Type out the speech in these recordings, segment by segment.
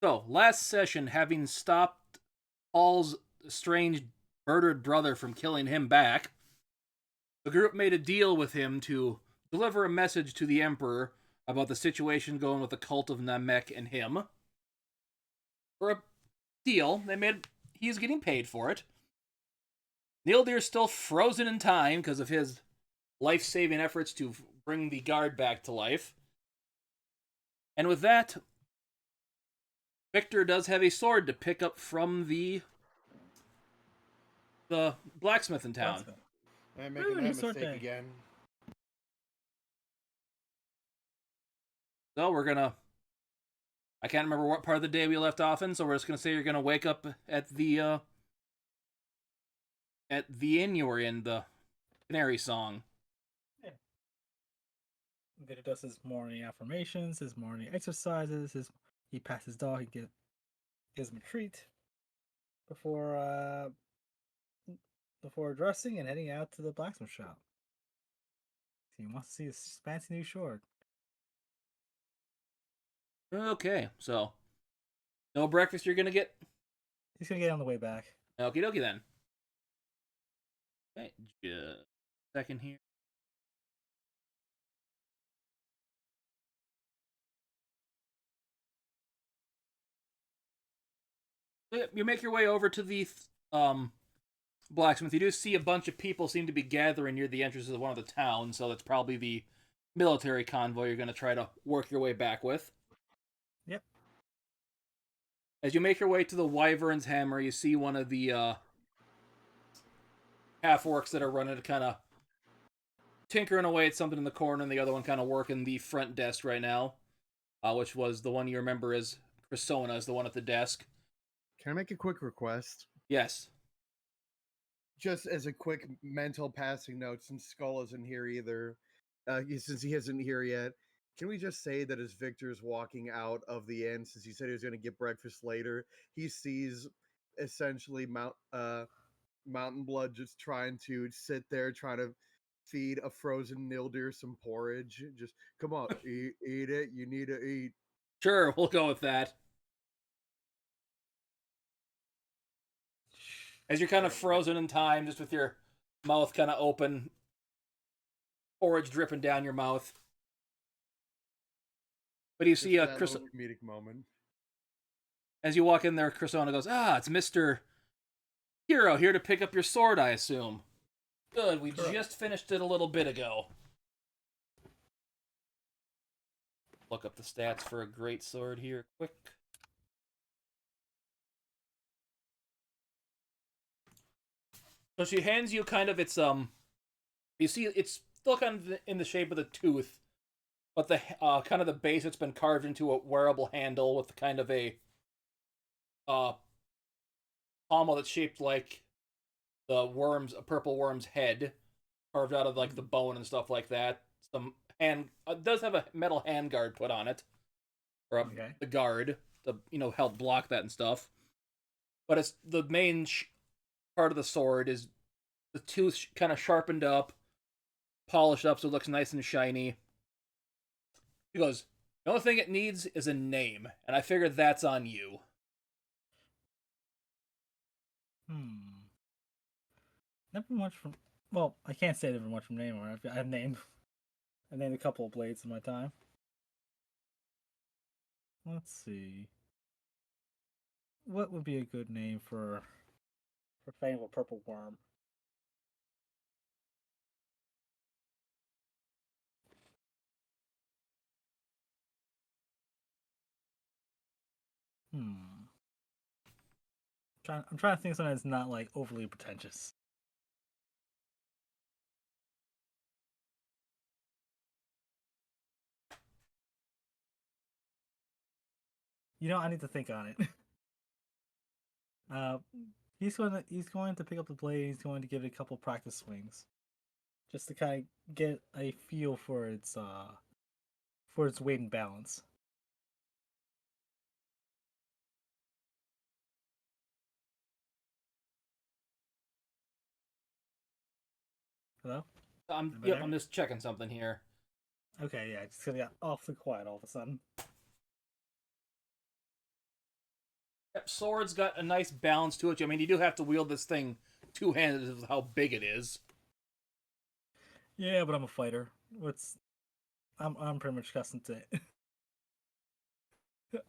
So, last session, having stopped Paul's strange murdered brother from killing him back, the group made a deal with him to deliver a message to the Emperor about the situation going with the cult of Namek and him. For a deal, he's getting paid for it. Nlydear's still frozen in time because of his life-saving efforts to bring the guard back to life. And with that, Victor does have a sword to pick up from the blacksmith in town. I'm making that mistake again. So we're gonna... I can't remember what part of the day we left off in, so we're just gonna say you're gonna wake up at the inn you were in, the canary song. Yeah. Victor does his morning affirmations, his morning exercises, he passes his dog, he gives him a treat before dressing and heading out to the blacksmith shop. He wants to see his fancy new sword. Okay, so no breakfast you're gonna get? He's gonna get on the way back. Okie dokie then. Okay, just a second here. You make your way over to the blacksmith. You do see a bunch of people seem to be gathering near the entrances of one of the towns, so that's probably the military convoy you're going to try to work your way back with. Yep. As you make your way to the Wyvern's Hammer, you see one of the half-orcs that are running to kind of tinkering away at something in the corner, and the other one kind of working the front desk right now, which was the one you remember as Crisona, is the one at the desk. Can I make a quick request? Yes. Just as a quick mental passing note, since Skull isn't here either, since he isn't here yet, can we just say that as Victor's walking out of the inn, since he said he was going to get breakfast later, he sees essentially Mountain Blood just trying to sit there, trying to feed a frozen Nlydear some porridge. Just, come on, eat it, you need to eat. Sure, we'll go with that. As you're kind of frozen in time, just with your mouth kind of open, porridge dripping down your mouth. But you see a comedic moment. As you walk in there, Crisona goes, it's Mr. Hero here to pick up your sword, I assume. Good, we just finished it a little bit ago. Look up the stats for a great sword here, quick. So she hands you kind of its, you see it's still kind of in the shape of the tooth, but the, kind of the base, it's been carved into a wearable handle with kind of a, pommel that's shaped like a purple worm's head, carved out of, like, the bone and stuff like that. Some it does have a metal handguard put on it, or the guard to, help block that and stuff. But it's the main part of the sword is the tooth kind of sharpened up, polished up so it looks nice and shiny. He goes, the only thing it needs is a name, and I figured that's on you. Never much from... Well, I can't say never much from Namor. I've named a couple of blades in my time. Let's see. What would be a good name for Fang of a Purple Worm? I'm trying to think of something that's not, like, overly pretentious. I need to think on it. He's going to pick up the blade. He's going to give it a couple practice swings, just to kind of get a feel for its weight and balance. Hello? I'm just checking something here. Okay, yeah, it's gonna get awfully quiet all of a sudden. Yep, sword's got a nice balance to it. I mean, you do have to wield this thing two-handed with how big it is. Yeah, but I'm a fighter. I'm pretty much accustomed to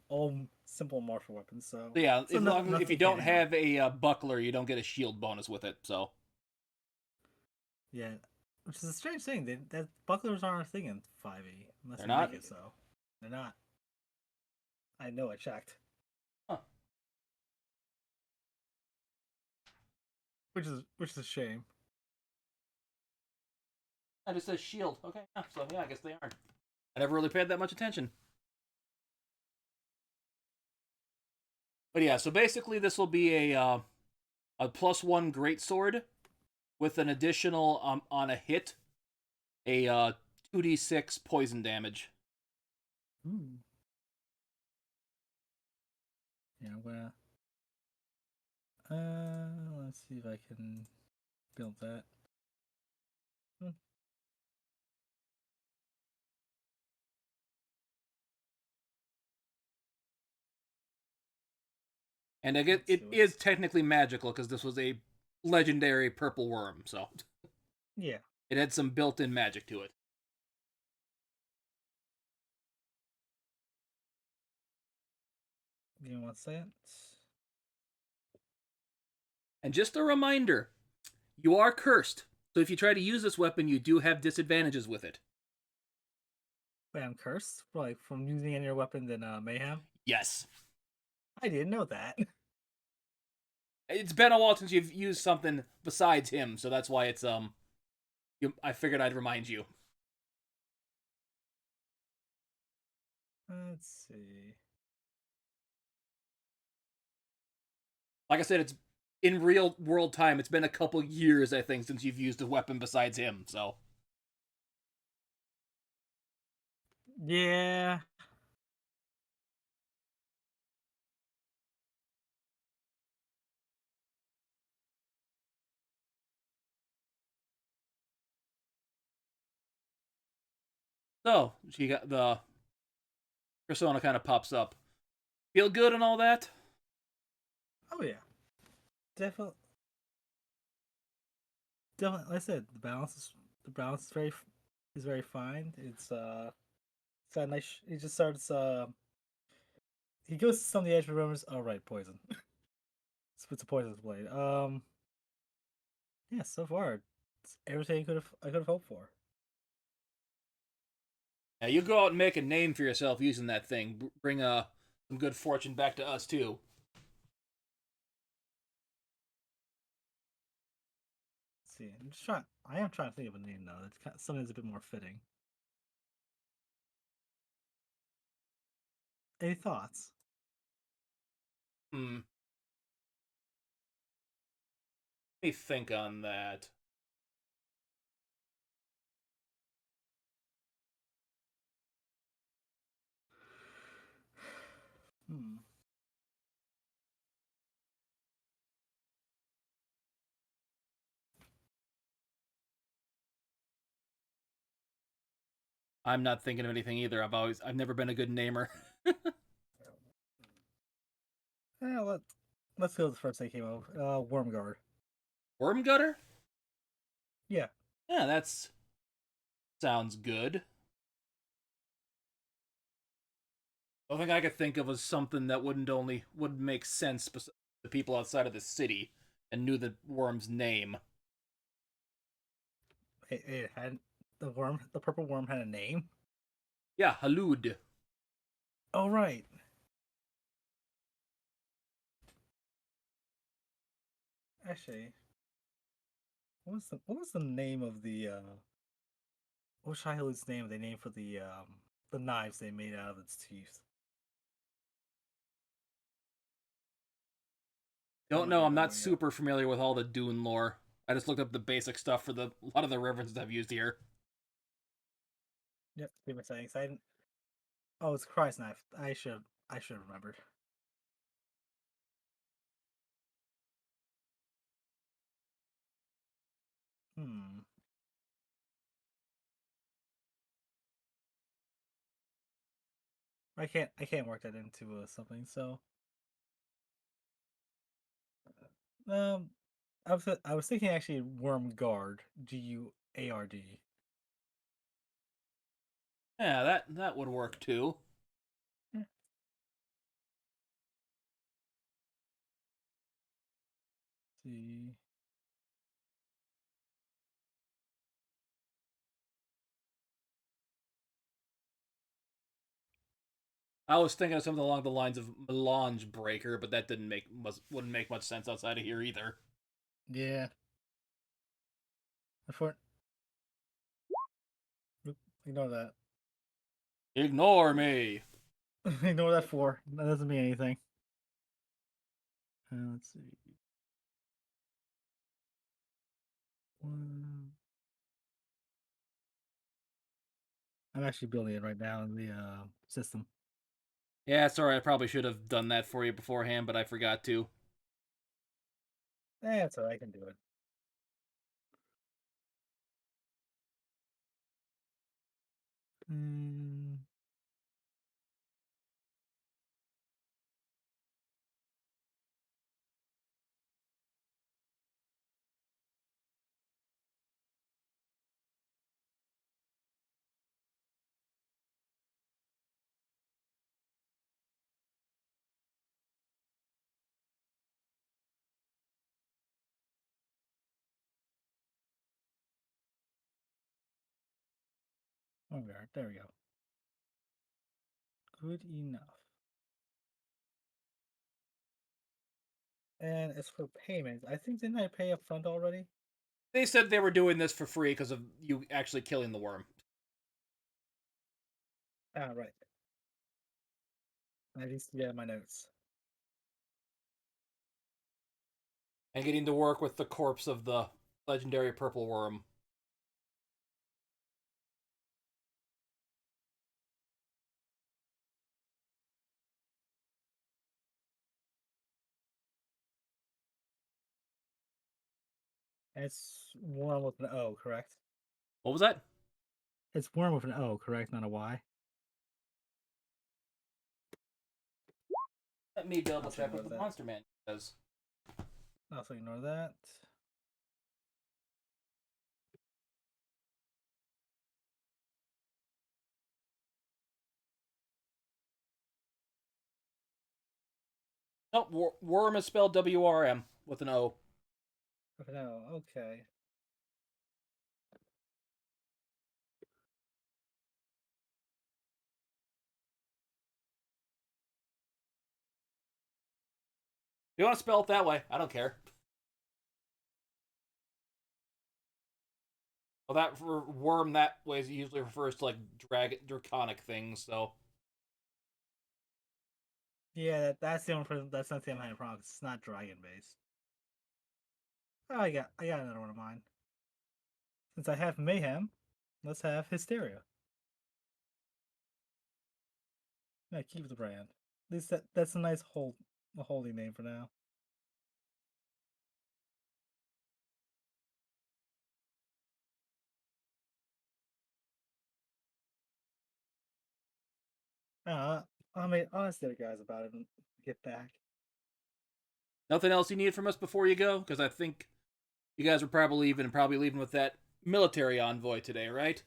all simple martial weapons. So, So yeah, so if you nothing don't can't handle. have a buckler, you don't get a shield bonus with it. So Yeah, which is a strange thing. That bucklers aren't a thing in 5e unless they're they make not. it so. They're not. I know. I checked. Huh. Which is a shame. I just says shield. Okay, yeah, so yeah, I guess they aren't. I never really paid that much attention. But yeah, so basically this will be a +1 greatsword with an additional on a hit a 2d6 poison damage. Hmm. Yeah, I'm gonna. Let's see if I can build that. Hmm. And I get, it is technically magical because this was a legendary purple worm, so Yeah. it had some built-in magic to it. Give me 1 second. And just a reminder, you are cursed, so if you try to use this weapon, you do have disadvantages with it. Wait, I'm cursed? Like from using any other weapon than mayhem? Yes. I didn't know that. It's been a while since you've used something besides him, so that's why it's I figured I'd remind you. Let's see. Like I said, it's in real world time. It's been a couple years, I think, since you've used a weapon besides him. So Yeah. she got the persona kind of pops up. Feel good and all that. Oh yeah. Definitely. Definitely. Like I said, the balance is very fine. It's got a nice. He just starts. He goes to some of the edge remembers. Oh right, poison. It's a poisonous blade. Yeah. So far, it's everything I could have hoped for. Yeah, you go out and make a name for yourself using that thing. Bring some good fortune back to us too. Let's see. I'm just trying. I am trying to think of a name though. That's kind of, something that's a bit more fitting. Any thoughts? Hmm. Let me think on that. Hmm. I'm not thinking of anything either. I've never been a good namer. Yeah. Let's go with the first thing came up. Wormguard. Wormgutter? Yeah. Yeah, that's sounds good. The only thing I could think of was something that would make sense to people outside of the city and knew the worm's name. It had the purple worm had a name. Yeah, Halud. Oh right. Actually, what was the name of the what was Shai-Hulud's name they named for the knives they made out of its teeth? Don't I'm know. looking I'm at that not one, yeah. super familiar with all the Dune lore. I just looked up the basic stuff for a lot of the references I've used here. Yep, give me a second. I didn't... Oh, it's Christ knife. I should have remembered. Hmm. I can't work that into something. So Um, I was thinking actually Worm Guard, Guard. Yeah, that would work too. Hmm. See. I was thinking of something along the lines of Melange Breaker, but that wouldn't make much sense outside of here either. Yeah. Before, ignore that. Ignore me. Ignore that 4. That doesn't mean anything. Let's see. One. I'm actually building it right now in the system. Yeah, sorry, I probably should have done that for you beforehand, but I forgot to. That's alright, I can do it. Mm. Okay, there we go. Good enough. And as for payments, I think didn't I pay up front already? They said they were doing this for free because of you actually killing the worm. Ah, right. I just yeah my notes. And getting to work with the corpse of the legendary purple worm. It's Worm with an O, correct? What was that? It's Worm with an O, correct? Not a Y. Let me double Also check ignore what the that. Monster Man says. Also ignore that. Nope, worm is spelled WRM with an O. With an O, okay. If you want to spell it that way, I don't care. Well, that for worm that way usually refers to like draconic things. So Yeah, that's the only person. That's not the only kind of problem. It's not dragon based. Oh, I got another one of mine. Since I have mayhem, let's have hysteria. Yeah, keep the brand. At least that's a nice a holding name for now. I'll ask the other guys about it and get back. nothing else you need from us before you go, because I think you guys were probably leaving with that military envoy today, right?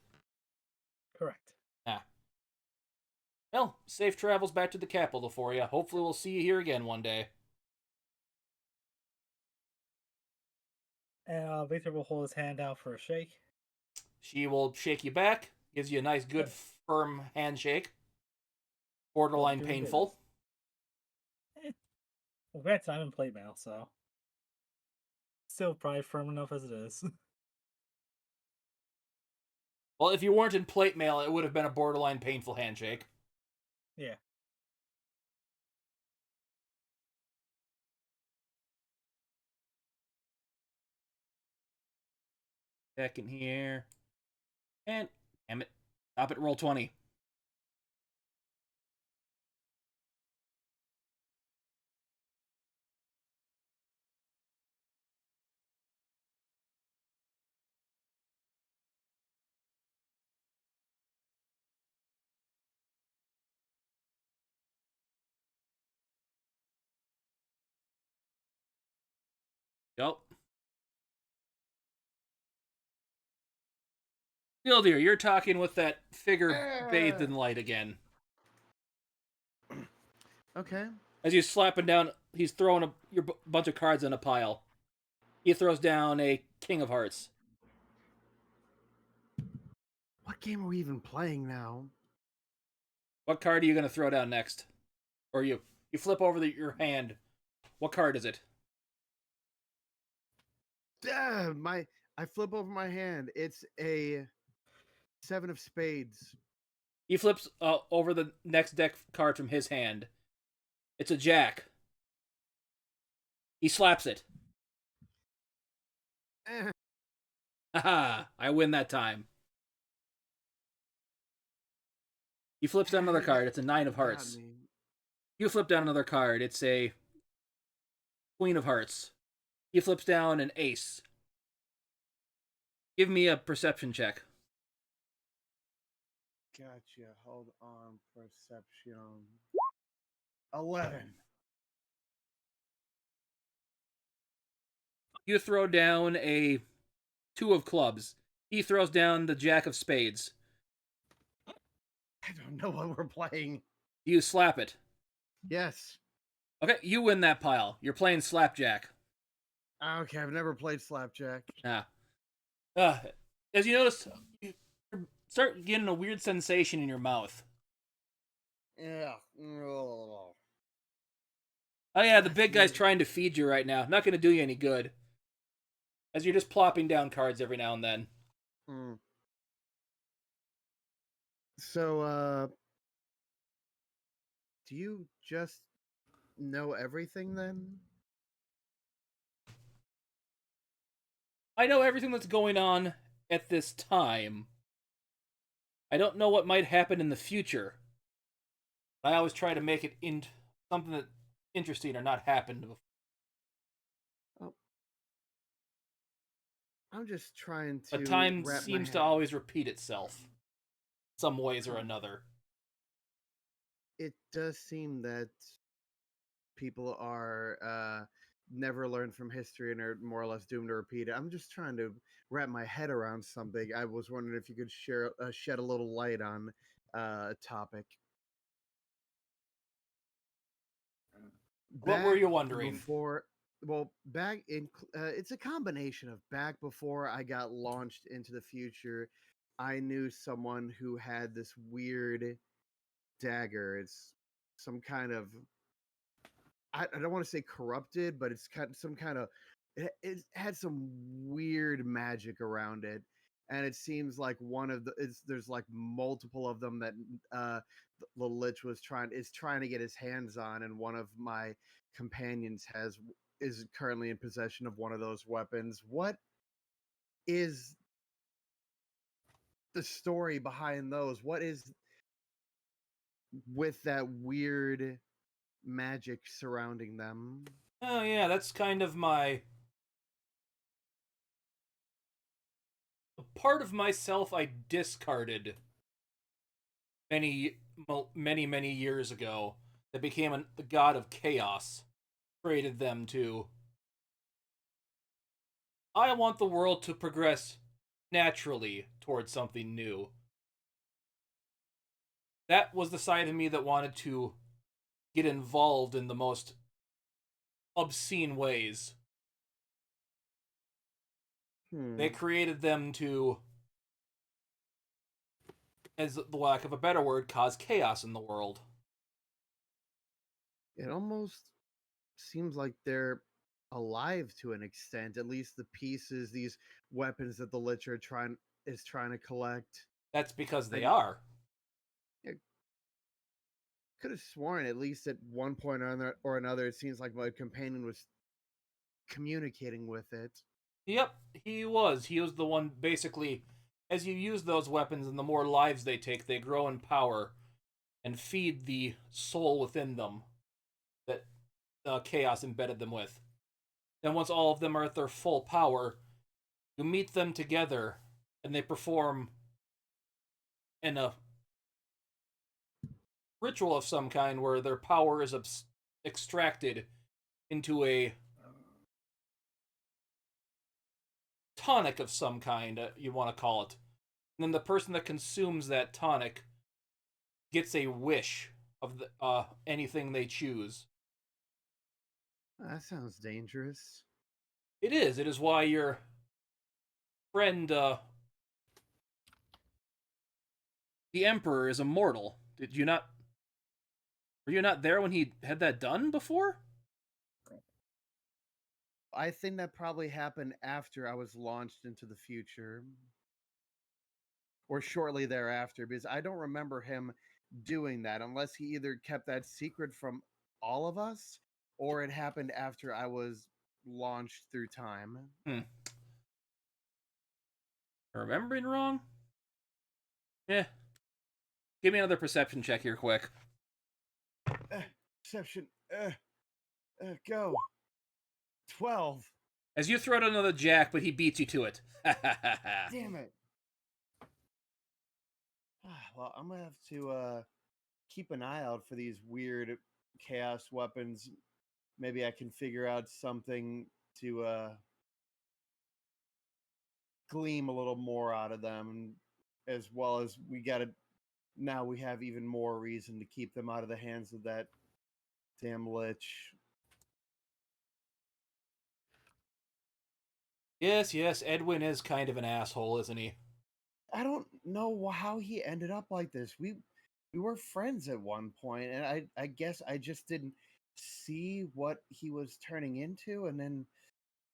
Correct. Ah. Well, safe travels back to the capital for you. Hopefully, we'll see you here again one day. And Victor will hold his hand out for a shake. She will shake you back, gives you a nice, good, firm handshake. Borderline Doing painful. Well, granted, I'm in plate mail, so still probably firm enough as it is. Well, if you weren't in plate mail, it would have been a borderline painful handshake. Yeah. Second here. And, damn it. Stop at roll 20. Nlydear, you're talking with that figure bathed Ah. in light again. Okay. As he's slapping down, he's throwing your bunch of cards in a pile. He throws down a King of Hearts. What game are we even playing now? What card are you going to throw down next? Or you flip over your hand. What card is it? I flip over my hand. It's a 7 of spades. He flips over the next deck card from his hand. It's a Jack. He slaps it. Eh. Haha, I win that time. He flips down another card. It's a 9 of Hearts. You flip down another card. It's a Queen of Hearts. He flips down an Ace. Give me a perception check. Gotcha. Hold on. Perception. 11. You throw down a 2 of Clubs. He throws down the Jack of Spades. I don't know what we're playing. You slap it. Yes. Okay, you win that pile. You're playing Slapjack. Okay, I've never played Slapjack. As you notice, you start getting a weird sensation in your mouth. Yeah. Oh yeah, the big guy's trying to feed you right now. Not going to do you any good. As you're just plopping down cards every now and then. So, do you just know everything then? I know everything that's going on at this time. I don't know what might happen in the future. I always try to make it into something that interesting or not happened before. I'm just trying to. But time seems to always repeat itself, some ways or another. It does seem that people are never learn from history and are more or less doomed to repeat it. I'm just trying to wrap my head around something. I was wondering if you could shed a little light on a topic. What were you wondering? It's a combination of back before I got launched into the future. I knew someone who had this weird dagger. It's some kind of, I don't want to say corrupted, but it's some kind of, it had some weird magic around it. And it seems like there's like multiple of them that the Lich is trying to get his hands on, and one of my companions is currently in possession of one of those weapons. What is the story behind those? What is with that weird magic surrounding them? Oh yeah, that's kind of my part of myself I discarded many years ago that became the god of chaos. Created them to. I want the world to progress naturally towards something new. That was the side of me that wanted to get involved in the most obscene ways. They created them to, as the lack of a better word, cause chaos in the world. It almost seems like they're alive to an extent, at least the pieces, these weapons that the Lich is trying to collect. That's because they are. Could have sworn at least at one point or another it seems like my companion was communicating with it. Yep, he was. He was the one, basically, as you use those weapons and the more lives they take, they grow in power and feed the soul within them that chaos embedded them with. Then once all of them are at their full power, you meet them together and they perform in a ritual of some kind where their power is extracted into a tonic of some kind, you want to call it. And then the person that consumes that tonic gets a wish of anything they choose. That sounds dangerous. It is. It is why your friend, the Emperor, is immortal. Did you not? Were you not there when he had that done before? I think that probably happened after I was launched into the future. Or shortly thereafter, because I don't remember him doing that unless he either kept that secret from all of us or it happened after I was launched through time. Remembering wrong? Yeah. Give me another perception check here, quick. Perception. Go. 12. As you throw out another jack, but he beats you to it. Damn it. Well, I'm gonna have to keep an eye out for these weird chaos weapons. Maybe I can figure out something to gleam a little more out of them, as well as now we have even more reason to keep them out of the hands of that damn lich. Yes, Edwin is kind of an asshole, isn't he? I don't know how he ended up like this. We were friends at one point, and I guess I just didn't see what he was turning into, and then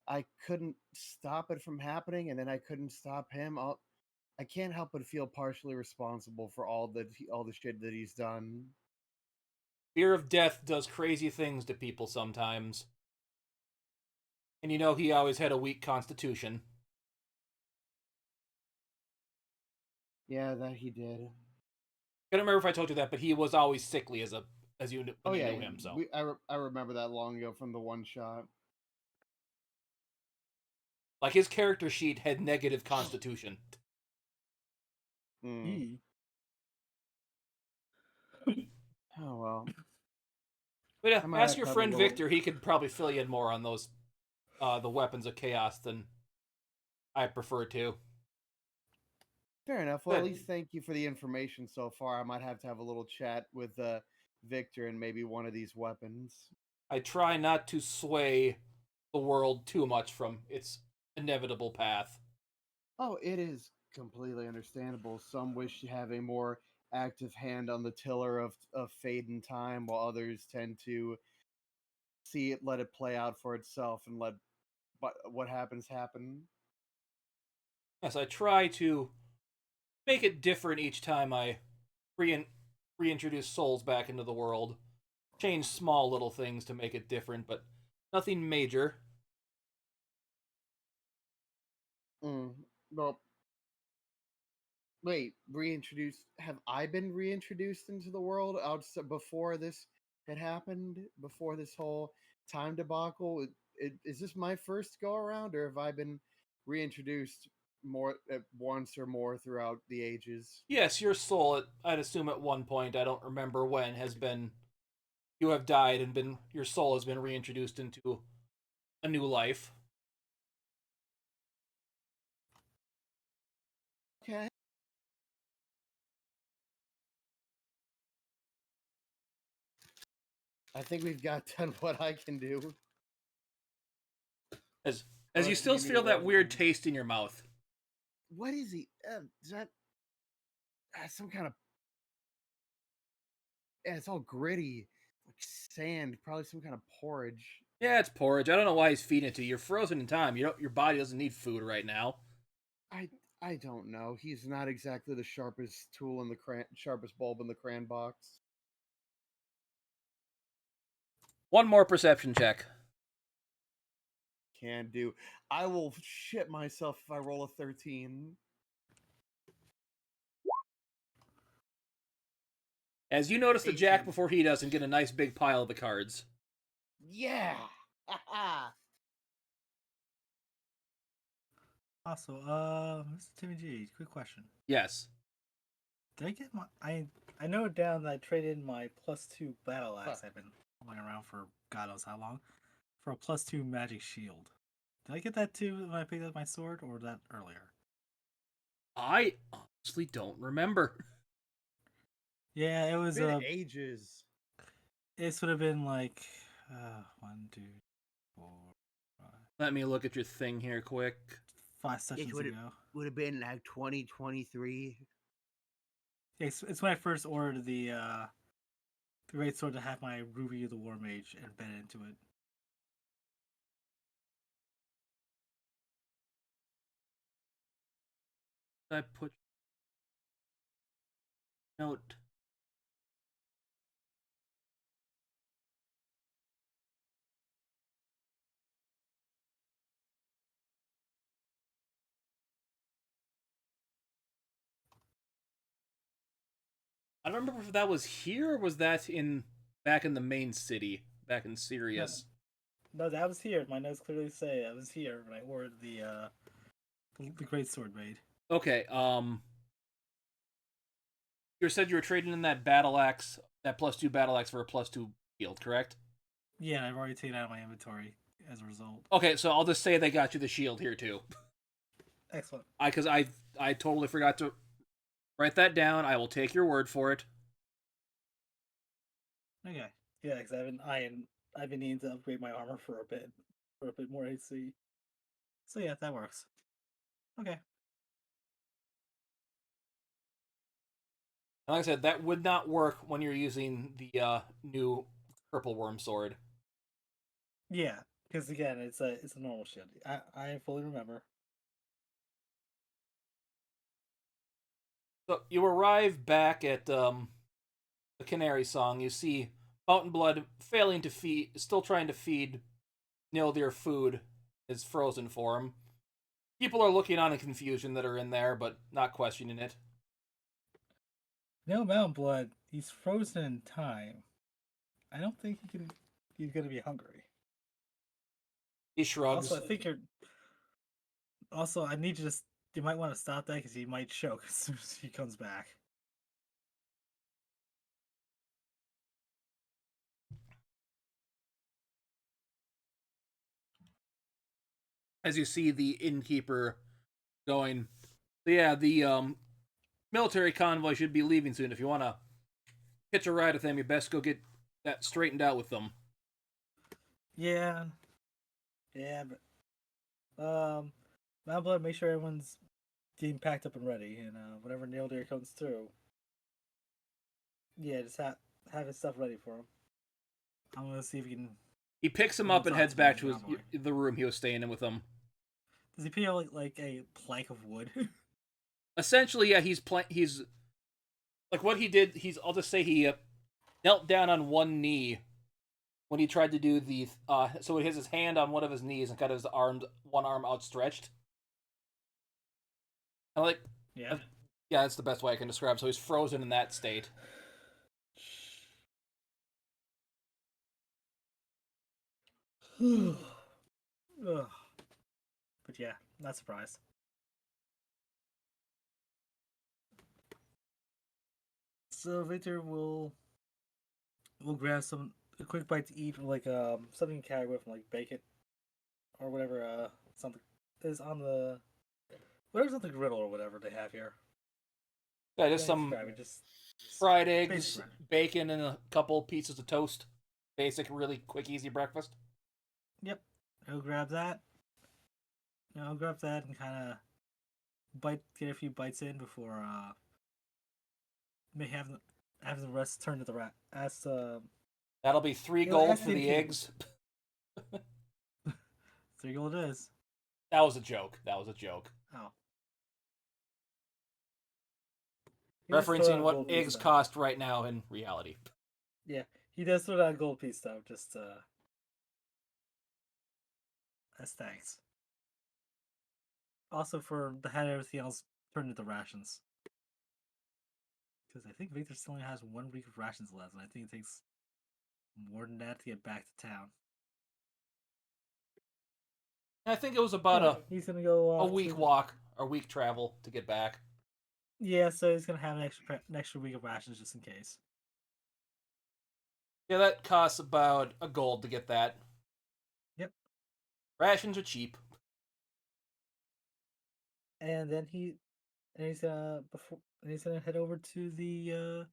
I couldn't stop it from happening, and then I couldn't stop him. I can't help but feel partially responsible for all the shit that he's done. Fear of death does crazy things to people sometimes. And you know he always had a weak constitution. Yeah, that he did. I don't remember if I told you that, but he was always sickly as you knew him. So I remember that long ago from the one shot. like his character sheet had negative constitution. Mm. Oh well. But yeah, ask your friend Victor. He could probably fill you in more on those, the weapons of chaos than I prefer to. Fair enough. Well, at least thank you for the information so far. I might have to have a little chat with Victor and maybe one of these weapons. I try not to sway the world too much from its inevitable path. Oh, it is completely understandable. Some wish to have a more active hand on the tiller of fate and time, while others tend to let it play out for itself and let what happens happen. Yes, I try to make it different each time I reintroduce souls back into the world. Change small little things to make it different, but nothing major. Well, wait, reintroduced? Have I been reintroduced into the world outside before this had happened? Before this whole time debacle? Is this my first go around, or have I been reintroduced more at once or more throughout the ages? Yes, your soul, I'd assume at one point, I don't remember when, has been, you have died and your soul has been reintroduced into a new life. Okay. I think we've got done what I can do. As you still feel that weird taste in your mouth. What is he? Is that some kind of? Yeah, it's all gritty, like sand. Probably some kind of porridge. Yeah, it's porridge. I don't know why he's feeding it to you. You're frozen in time. Your body doesn't need food right now. I don't know. He's not exactly the sharpest tool in the sharpest bulb in the crayon box. One more perception check. Can do. I will shit myself if I roll a 13. As you notice the jack before he does and get a nice big pile of the cards. Yeah. Also, Mr. Timmy G, quick question. Yes. Did I get my? I know down that I traded in my +2 battle axe. I've been going around for God knows how long for a +2 magic shield. Did I get that too when I picked up my sword, or was that earlier? I honestly don't remember. Yeah, it was It's been ages. This would have been like 1, 2, 4, 5, Let me look at your thing here quick. 5 sessions ago. Would have been like 2023. It's when I first ordered the Great Sword to have my Ruby of the War Mage embedded into it. I put note. I don't remember if that was here or was that back in the main city, back in Sirius. No, that was here. My notes clearly say I was here when I ordered the Great Sword Maid. Okay, you said you were trading in that battle axe, that +2 battle axe for a +2 shield, correct? Yeah, and I've already taken it out of my inventory as a result. Okay, so I'll just say they got you the shield here too. Excellent. Because I totally forgot to write that down. I will take your word for it. Okay. Yeah, because I've been needing to upgrade my armor for a bit more AC. So yeah, that works. Okay. And like I said, that would not work when you're using the new purple worm sword. Yeah, because again, it's a normal shield. I fully remember. So you arrive back at the Canary Song. You see Mountain Blood failing to feed, still trying to feed Nlydear food, his frozen form. People are looking on in confusion that are in there, but not questioning it. No, Mountain Blood, he's frozen in time. I don't think he's gonna be hungry. He shrugs. Also, I think you're. Also, I need you to. You might want to stop that because he might choke as soon as he comes back. As you see the innkeeper going, yeah, the military convoy should be leaving soon. If you want to hitch a ride with them, you best go get that straightened out with them. Yeah. Yeah, but Mountain Blood, make sure everyone's getting packed up and ready, and whenever Nlydear comes through, yeah, just have his stuff ready for him. I'm gonna see if he can. He picks him up and heads back to the room he was staying in with them. Does he feel like a plank of wood? Essentially, yeah, he's like what he did. I'll just say he knelt down on one knee when he tried to do the so he has his hand on one of his knees and kind of his one arm outstretched. And like, Yeah. Yeah, that's the best way I can describe. So he's frozen in that state. Ugh. But yeah, not surprised. So Victor will grab a quick bite to eat, like something you carry with him, like bacon or whatever something is on whatever's on the griddle or whatever they have here. Yeah, just some fried eggs, bacon, and a couple pieces of toast. Basic, really quick, easy breakfast. Yep, he'll grab that. I'll grab that and kind of get a few bites in before may have the rest turn to the rat. That'll be 3 gold for the eggs. 3 gold it is. That was a joke. Oh. Referencing what eggs cost right now in reality. Yeah, he does throw down a gold piece though, just as thanks. Also for the had everything else turned into rations. Because I think Victor still only has 1 week of rations left, and I think it takes more than that to get back to town. I think it was about he's gonna go a week walk or week travel to get back. Yeah, so he's gonna have an extra week of rations just in case. Yeah, that costs about a gold to get that. Yep. Rations are cheap. And then and he's gonna head over to the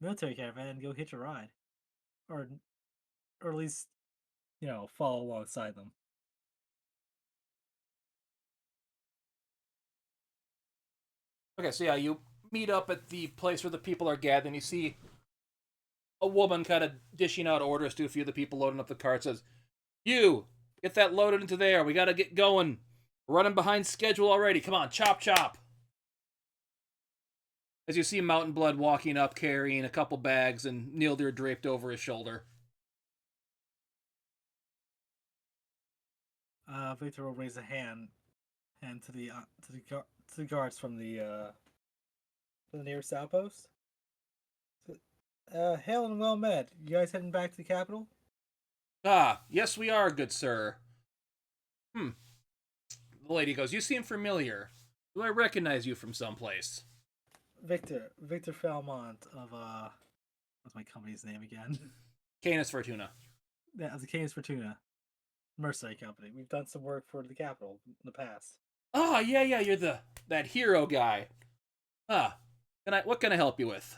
military caravan and go hitch a ride, or or at least follow alongside them. Okay, so yeah, you meet up at the place where the people are gathered, and you see a woman kind of dishing out orders to a few of the people loading up the cart. Says, "You get that loaded into there. We gotta get going. We're running behind schedule already. Come on, chop chop." As you see Mountain Blood walking up carrying a couple bags and Nlydear draped over his shoulder. Victor will raise a hand to the guards from the nearest outpost. Hail and well met. You guys heading back to the capital? Ah, yes we are, good sir. The lady goes, "You seem familiar. Do I recognize you from someplace?" Victor Falmont of what's my company's name again? Canis Fortuna. Yeah, of the Canis Fortuna Mercenary Company. We've done some work for the capital in the past. Oh, yeah, you're that hero guy. What can I help you with?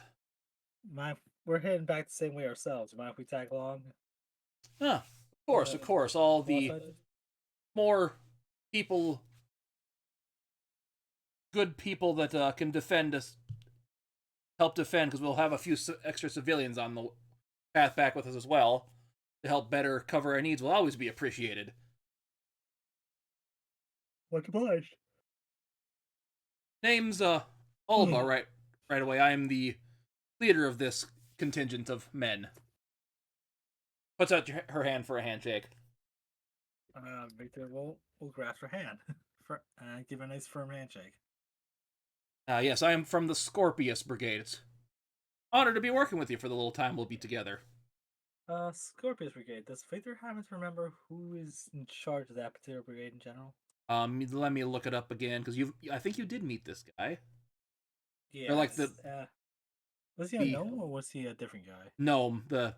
We're heading back the same way ourselves. Mind if we tag along? Of course. All the more people, good people that can defend us, help defend, because we'll have a few extra civilians on the path back with us as well to help better cover our needs. Will always be appreciated. Much obliged. Name's Alba. Right away. I am the leader of this contingent of men. Puts out her hand for a handshake. Victor will grasp her hand give her a nice firm handshake. Yes, I am from the Scorpius Brigade. It's honored to be working with you for the little time we'll be together. Scorpius Brigade. Does Victor happen to remember who is in charge of that particular brigade in general? Let me look it up again, because I think you did meet this guy. Yeah. Or like was he a gnome or was he a different guy? Gnome, the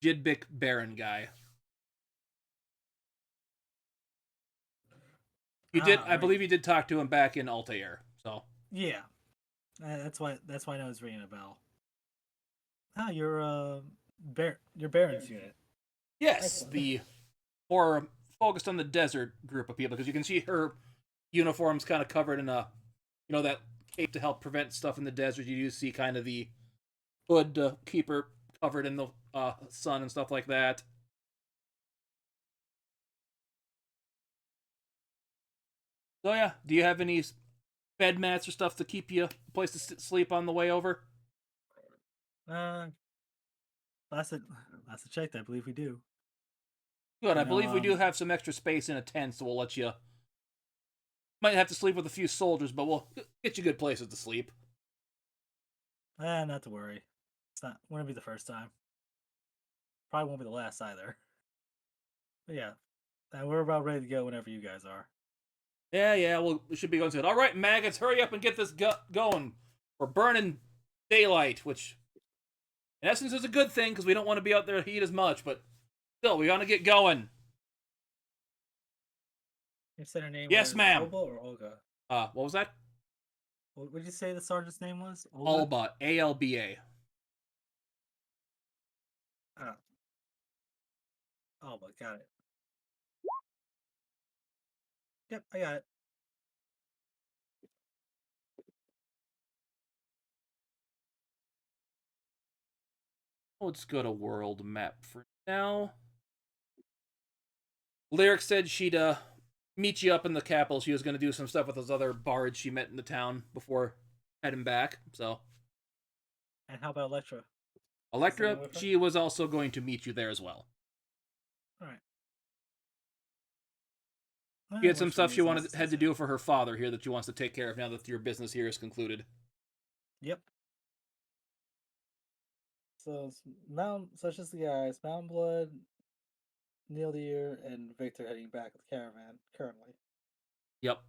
Jidbik Baron guy. I believe you did talk to him back in Altair. So yeah, that's why I know it's ringing a bell. You're Baron's unit. Yes, Excellent. the more focused on the desert group of people, because you can see her uniform's kind of covered in that cape to help prevent stuff in the desert. You do see kind of the hood to keep her covered in the sun and stuff like that. So yeah, do you have any bed mats or stuff to keep you a place to sleep on the way over? Last checked, I believe we do. Good. I believe we do have some extra space in a tent, so we'll let you. Might have to sleep with a few soldiers, but we'll get you good places to sleep. Not to worry. Won't be the first time. Probably won't be the last either. But yeah, we're about ready to go whenever you guys are. Yeah, we should be going soon. All right, maggots, hurry up and get this going. We're burning daylight, which in essence is a good thing, because we don't want to be out there in heat as much, but still, we want to get going. You said her name yes, was ma'am. Alba or Olga? What was that? What did you say the sergeant's name was? Alba, A-L-B-A. Alba, got it. Yep, I got it. Let's go to world map for now. Lyric said she'd meet you up in the capital. She was going to do some stuff with those other bards she met in the town before heading back. So. And how about Electra? Electra, she was also going to meet you there as well. All right. She had some stuff she had to do for her father here that she wants to take care of now that your business here is concluded. Yep. So it's just the guys, Mountain Blood, Nlydear, and Victor heading back with the caravan currently. Yep.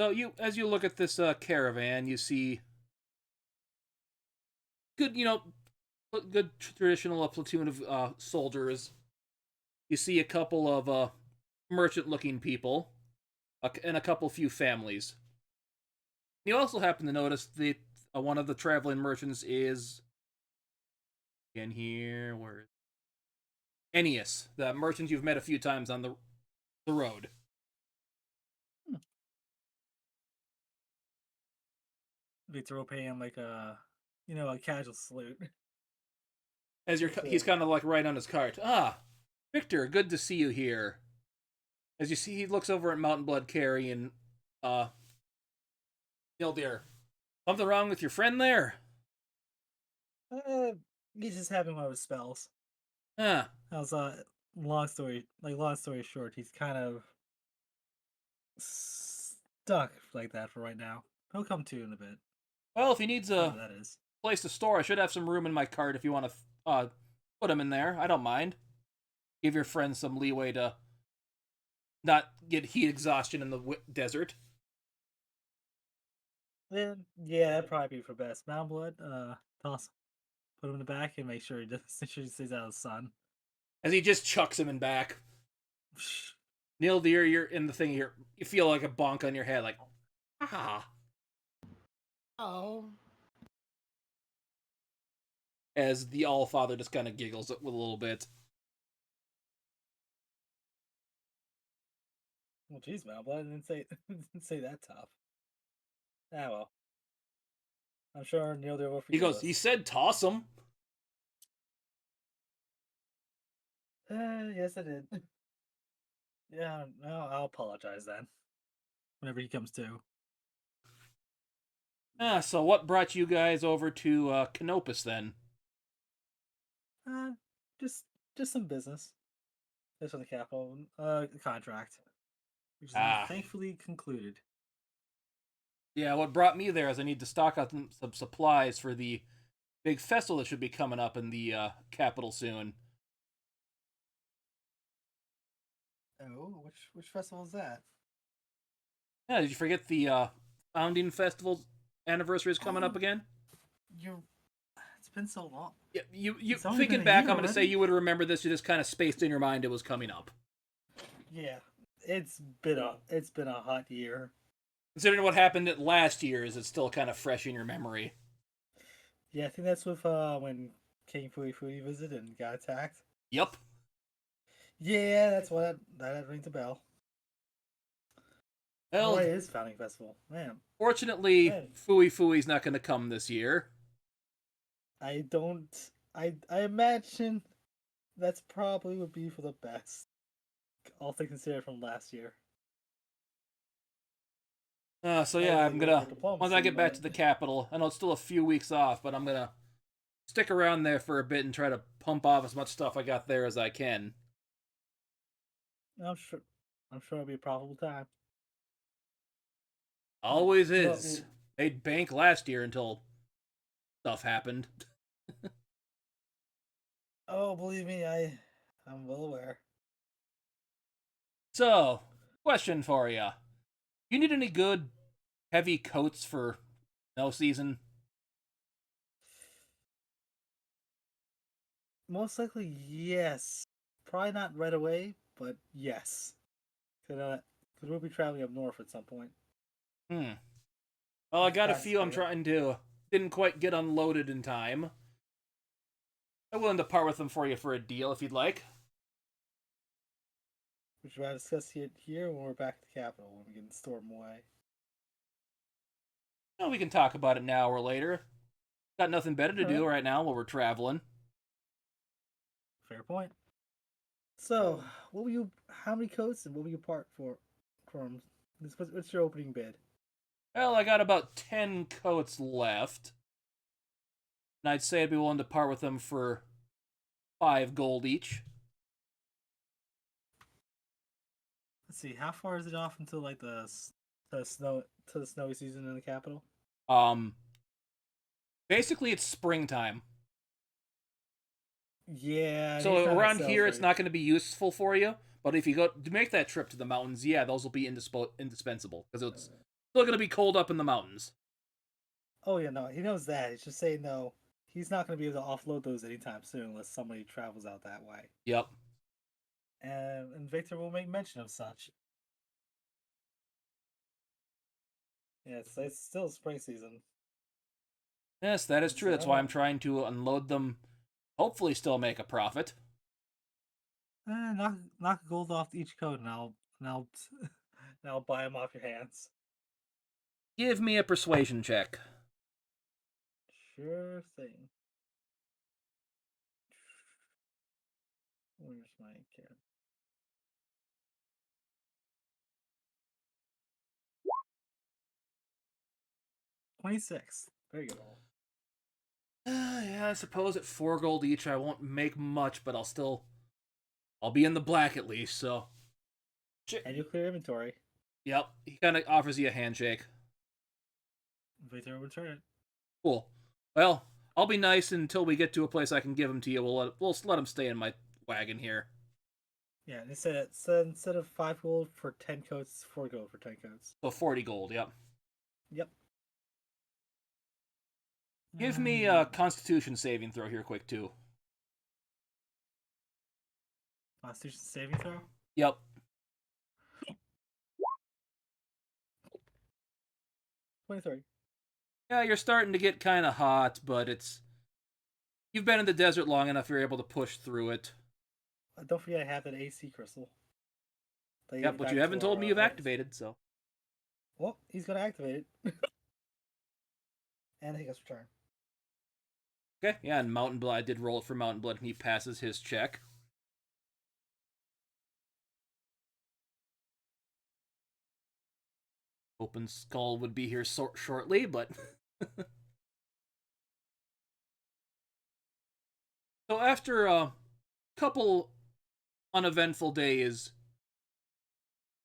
So as you look at this caravan, you see good, good traditional platoon of soldiers you see a couple of merchant-looking people, and a couple few families. You also happen to notice that one of the traveling merchants is in here. Where is Ennius, the merchant you've met a few times on the road. Victor will pay him like a casual salute. As he's kind of like right on his cart. Ah, Victor, good to see you here. As you see, he looks over at Mountain Blood carrying Nlydear. Something wrong with your friend there? He's just having one of his spells. Ah, How's long story short, he's kind of stuck like that for right now. He'll come to in a bit. well, if he needs a That is. place to store, I should have some room in my cart if you want to put him in there. I don't mind. Give your friend some leeway to not get heat exhaustion in the desert. Yeah, that'd probably be for best. Mountain Blood, toss him. Put him in the back and make sure he stays out of the sun. As he just chucks him in back. Nlydear, you're in the thing here. You feel like a bonk on your head, like, ah. Oh. As the Allfather just kind of giggles with a little bit. Well, geez, Mountain Blood didn't say that tough. Ah, well. I'm sure Nlydear will forgive He goes, us. he said toss him. Yes, I did. Yeah, no, I'll apologize then. Whenever he comes to. So what brought you guys over to Canopus then? Just some business. Just on the capital, contract, which is thankfully concluded. Yeah, what brought me there is I need to stock up some supplies for the big festival that should be coming up in the capital soon. Oh, which festival is that? Yeah, did you forget the founding festival's anniversary is coming up again? It's been so long. Yeah, you It's only thinking been a back, year I'm going to say already. you would remember this. You just kind of spaced in your mind it was coming up. Yeah, it's been a hot year. Considering what happened at last year's, it's still kind of fresh in your memory. Yeah, I think that's with when King Fui visited and got attacked. Yup. Yeah, that's what that rings a bell. Well, What is founding festival? Man, fortunately, Man. Fui's not going to come this year. I imagine that's probably would be for the best. All things considered from last year. So yeah, I'm gonna once I get back but- to the capital. I know it's still a few weeks off, but I'm gonna stick around there for a bit and try to pump off as much stuff I got there as I can. I'm sure it'll be a profitable time. Always Well, is. Made bank last year until stuff happened. Oh, believe me, I'm well aware. So, question for you: you need any good heavy coats for snow season? Most likely, yes. Probably not right away, but yes. Because we'll be traveling up north at some point. Well, I got a That's few I'm fair. trying to. Didn't quite get unloaded in time. I'm willing to part with them for you for a deal if you'd like. Would you rather discuss it here when we're back at the capital when we can store them away? No, we can talk about it now or later. Got nothing better to do Alright. right now while we're traveling. Fair point. So, how many coats and what will you part from? What's your opening bid? Well, I got about 10 coats left. And I'd say I'd be willing to part with them for 5 gold each. Let's see, how far is it off until like the snowy season in the capital? Basically it's springtime. Yeah. So around here it's not going to be useful for you, but if you go to make that trip to the mountains, yeah, those will be indispensable because it's still going to be cold up in the mountains. Oh yeah, no, he knows that. He's just saying no. He's not going to be able to offload those anytime soon unless somebody travels out that way. Yep. and Victor will make mention of such. Yeah, it's still spring season. Yes, that is true. That's why I'm So, trying to unload them. Hopefully, still make a profit. knock gold off each coat, and I'll and I'll buy them off your hands. Give me a persuasion check. Sure thing. Where's my cat? 26. Very good roll. Yeah, I suppose at 4 gold each, I won't make much, but I'll be in the black at least. So, And you clear inventory. yep, he kind of offers you a handshake. Victor will return it. Cool. Well, I'll be nice until we get to a place I can give them to you. We'll let them stay in my wagon here. Yeah, instead of 5 gold for 10 coats, 4 gold for 10 coats. So 40 gold. Yep. Yep. Give me a Constitution saving throw here, quick too. Constitution saving throw. Yep. 23. Yeah, you're starting to get kind of hot, but you've been in the desert long enough. You're able to push through it. Don't forget I have that AC crystal. Yep, but you haven't told me you've activated, so. Well, he's gonna activate it. And he gets return. Okay, yeah, and Mountain Blood, I did roll it for Mountain Blood, and he passes his check. Open Skull would be here shortly, but... So after a couple uneventful days,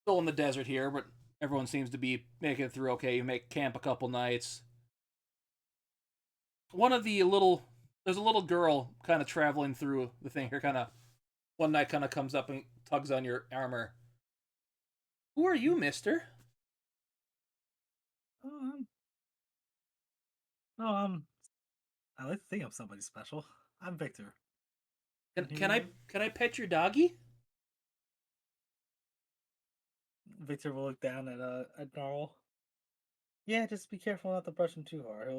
still in the desert here, but everyone seems to be making it through okay. You make camp a couple nights. There's a little girl kind of traveling through the thing here, one night kind of comes up and tugs on your armor. Who are you, mister? Oh, I like to think I'm somebody special. I'm Victor. Can I pet your doggy? Victor will look down at Gnarl. Yeah, just be careful not to brush him too hard.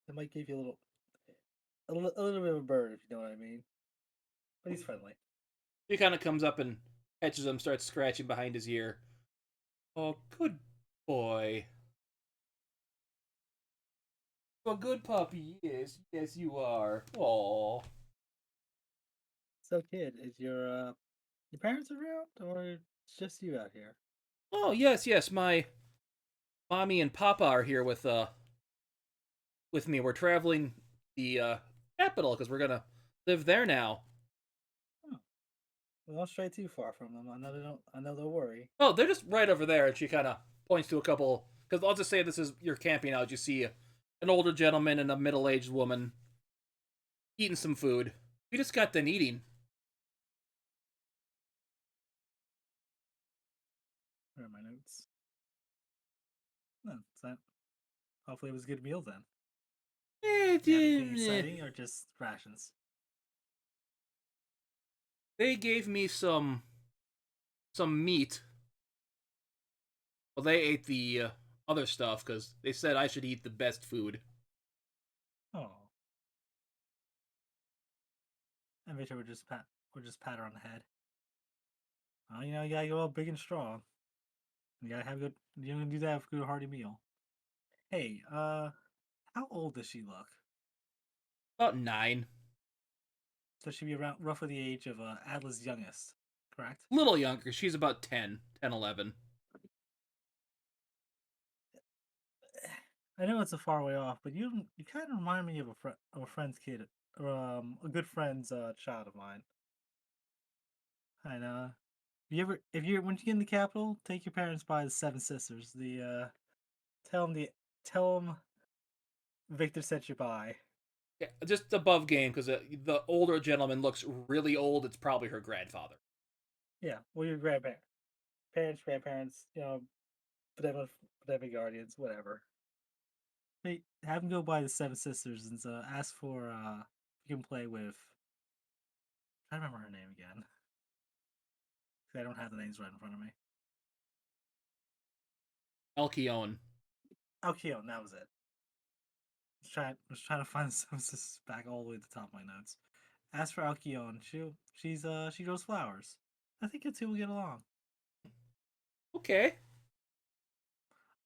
It might give you a little bit of a bird, if you know what I mean. But he's friendly. He kind of comes up and catches him, starts scratching behind his ear. Oh, good boy. A good puppy, yes. Yes, you are. Aww. So, kid, is your parents around, or it's just you out here? Oh, yes. My mommy and papa are here with me. We're traveling the capital because we're gonna live there now. Oh. Well, don't stray too far from them. I know they'll worry. Oh, they're just right over there, and she kind of points to a couple. Because I'll just say you're camping out. You see an older gentleman and a middle-aged woman eating some food. We just got done eating. Where are my notes? No, hopefully it was a good meal then. Anything exciting or just rations? They gave me some meat. Well, they ate the other stuff because they said I should eat the best food. Oh. And Victor would just pat her on the head. Oh, you gotta go all big and strong. You gotta have good. You gonna do that with a good hearty meal. Hey, how old does she look? About 9. So she'd be around roughly the age of Atla's youngest, correct? A little younger. She's about 10, 11. I know it's a far way off, but you kind of remind me of a friend's kid, or a good friend's child of mine. I know. When you get in the capital, take your parents by the Seven Sisters. Tell them Victor sent you by. Yeah, just above game because the older gentleman looks really old. It's probably her grandfather. Yeah, well, your grandparents, whatever guardians, whatever. Hey, have him go by the Seven Sisters and ask for you can play with. I don't remember her name again. I don't have the names right in front of me. Alcyone. Alcyone, that was it. I was trying to find this back all the way to the top of my notes. As for Alcyone, she grows flowers. I think you two will get along. Okay.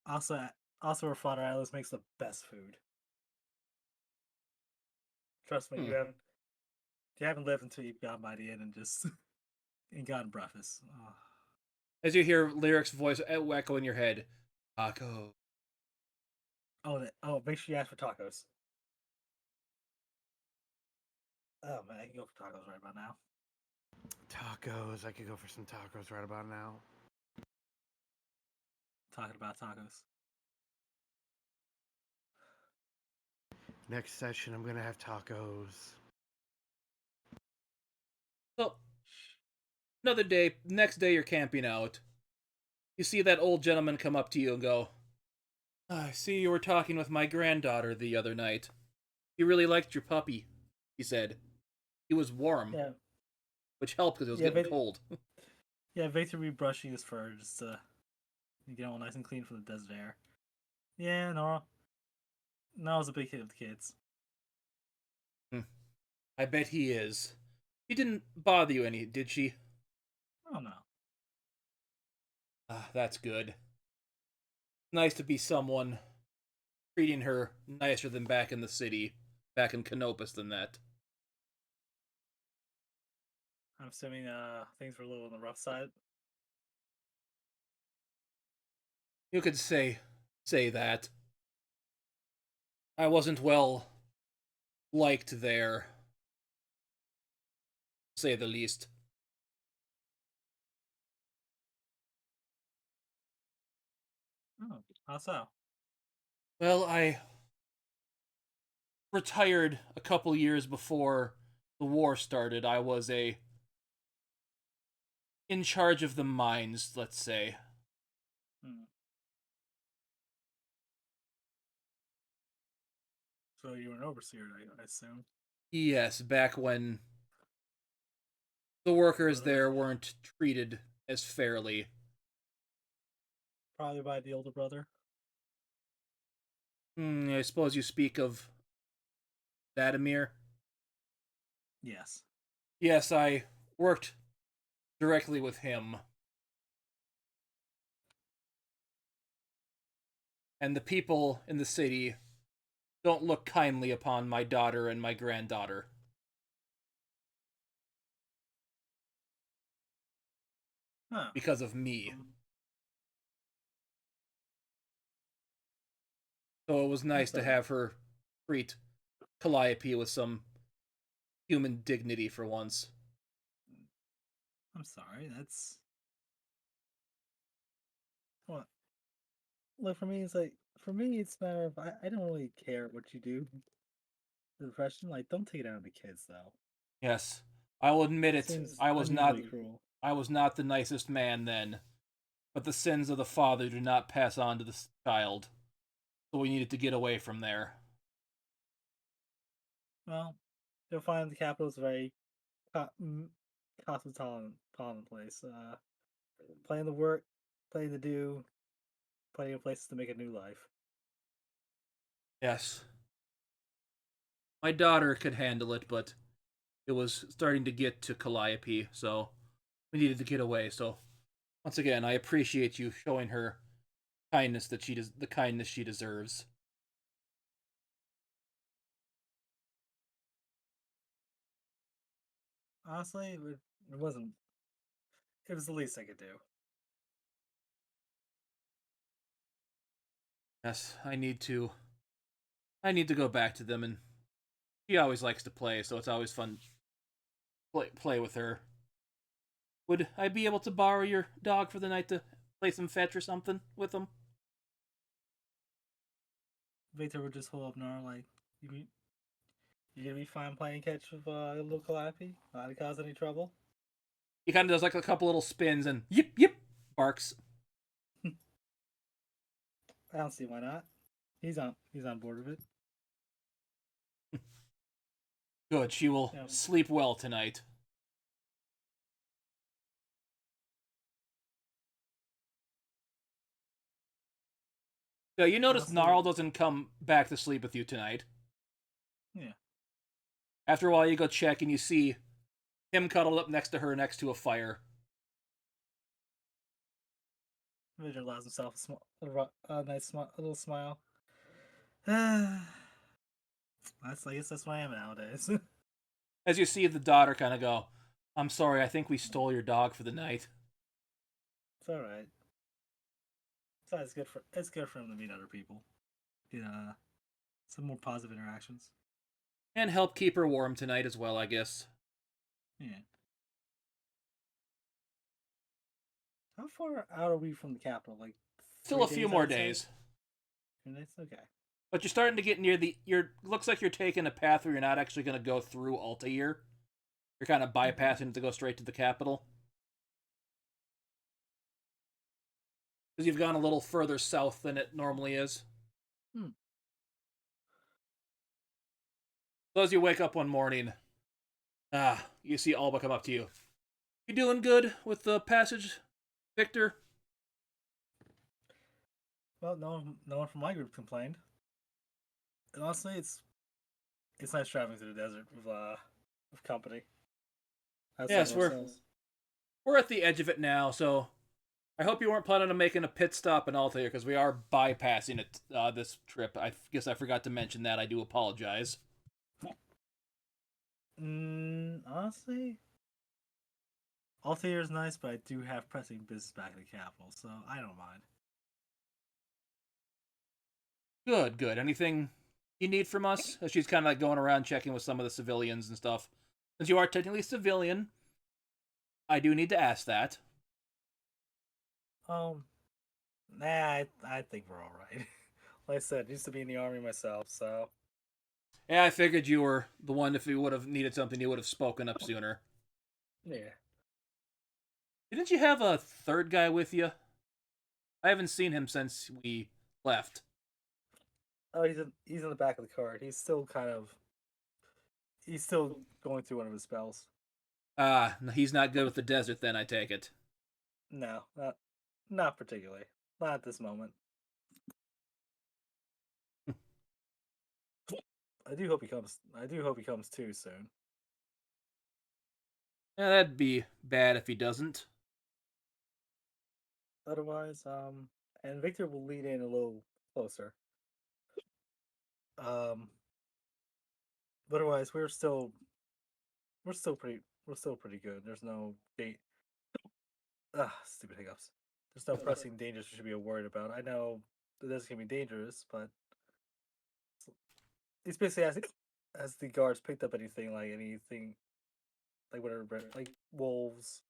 Also, her father Atlas makes the best food. Trust me, Hmm. you haven't lived until you've got by the end and just and gotten breakfast. Oh. As you hear Lyric's voice echo in your head, Taco. Make sure you ask for tacos. Oh man, I can go for tacos right about now. Tacos. I could go for some tacos right about now. Talking about tacos. Next session, I'm gonna have tacos. So, another day, next day you're camping out. You see that old gentleman come up to you and go, I see you were talking with my granddaughter the other night. You really liked your puppy, he said. He was warm, Yeah, which helped because it was Yeah, getting but- cold. yeah. Victor be brushing his fur just to get all nice and clean from the desert air. Yeah, Nora's a big hit with the kids. I bet he is. She didn't bother you any, did she? Oh no. That's good. Nice to be someone treating her nicer than back in the city, back in Canopus than that. I'm assuming things were a little on the rough side. You could say that. I wasn't well liked there, to say the least. Oh, how so? Well, I retired a couple years before the war started. I was in charge of the mines, let's say. Hmm. So you were an overseer, I assume. Yes, back when the workers Well, there weren't treated as fairly. Probably by the older brother. I suppose you speak of Vladimir. Yes. Yes, I worked directly with him. And the people in the city don't look kindly upon my daughter and my granddaughter. Huh. Because of me. So it was nice to sorry. have her treat Calliope with some human dignity for once. I'm sorry. That's what. Look, for me, it's a matter of I don't really care what you do. The profession, like, don't take it out on the kids, though. Yes, I will admit it. Seems I was not. unusually cruel. I was not the nicest man then, but the sins of the father do not pass on to the child. So we needed to get away from there. Well, you'll find the capital is a very cosmopolitan place. Plenty of work, plenty to do, plenty of places to make a new life. Yes. My daughter could handle it, but it was starting to get to Calliope, so we needed to get away. So once again, I appreciate you showing her kindness that the kindness she deserves. Honestly, it wasn't. It was the least I could do. Yes, I need to. I need to go back to them, and she always likes to play, so it's always fun play with her. Would I be able to borrow your dog for the night to play some fetch or something with him? Victor would just hold up Nora like, you gonna be fine playing catch with little Calliope? Not to cause any trouble? He kind of does like a couple little spins and yip yip barks. I don't see why not. He's on board with it. Good, she will Yeah. sleep well tonight. So you notice Honestly, Gnarl doesn't come back to sleep with you tonight. yeah. After a while, you go check and you see him cuddled up next to her, next to a fire. Victor allows himself a nice a little smile. I guess that's what I am nowadays. As you see the daughter kind of go, "I'm sorry, I think we stole your dog for the night." It's all right. Besides, it's good for him to meet other people. Yeah, some more positive interactions. And help keep her warm tonight as well, I guess. Yeah. How far out are we from the capital? Like Still 3 a few days, more I'd say? days. 3 days? Okay. But you're starting to get near looks like you're taking a path where you're not actually going to go through Altair. You're kind of bypassing it to go straight to the capital. Because you've gone a little further south than it normally is. So as you wake up one morning, you see Alba come up to you. You doing good with the passage, Victor? Well, no one from my group complained. And honestly, it's nice traveling through the desert with company. Yes, we're at the edge of it now, so I hope you weren't planning on making a pit stop in Altair, because we are bypassing it this trip. I guess I forgot to mention that. I do apologize. Honestly, Altair is nice, but I do have pressing business back in the capital, so I don't mind. Good. Anything you need from us? As she's kind of like going around checking with some of the civilians and stuff. Since you are technically civilian, I do need to ask that. Nah, I think we're all right. Like I said, I used to be in the army myself, so. Yeah, I figured you were the one. If you would have needed something, you would have spoken up sooner. Yeah. Didn't you have a third guy with you? I haven't seen him since we left. Oh, he's in the back of the cart. He's still going through one of his spells. He's not good with the desert then, I take it. No, not particularly. Not at this moment. I do hope he comes too soon. Yeah, that'd be bad if he doesn't. Otherwise, and Victor will lead in a little closer. Otherwise, we're still pretty good. There's no stupid hiccups. There's no pressing dangers we should be worried about. I know this can be dangerous, but it's basically as the guards picked up anything like whatever, like wolves,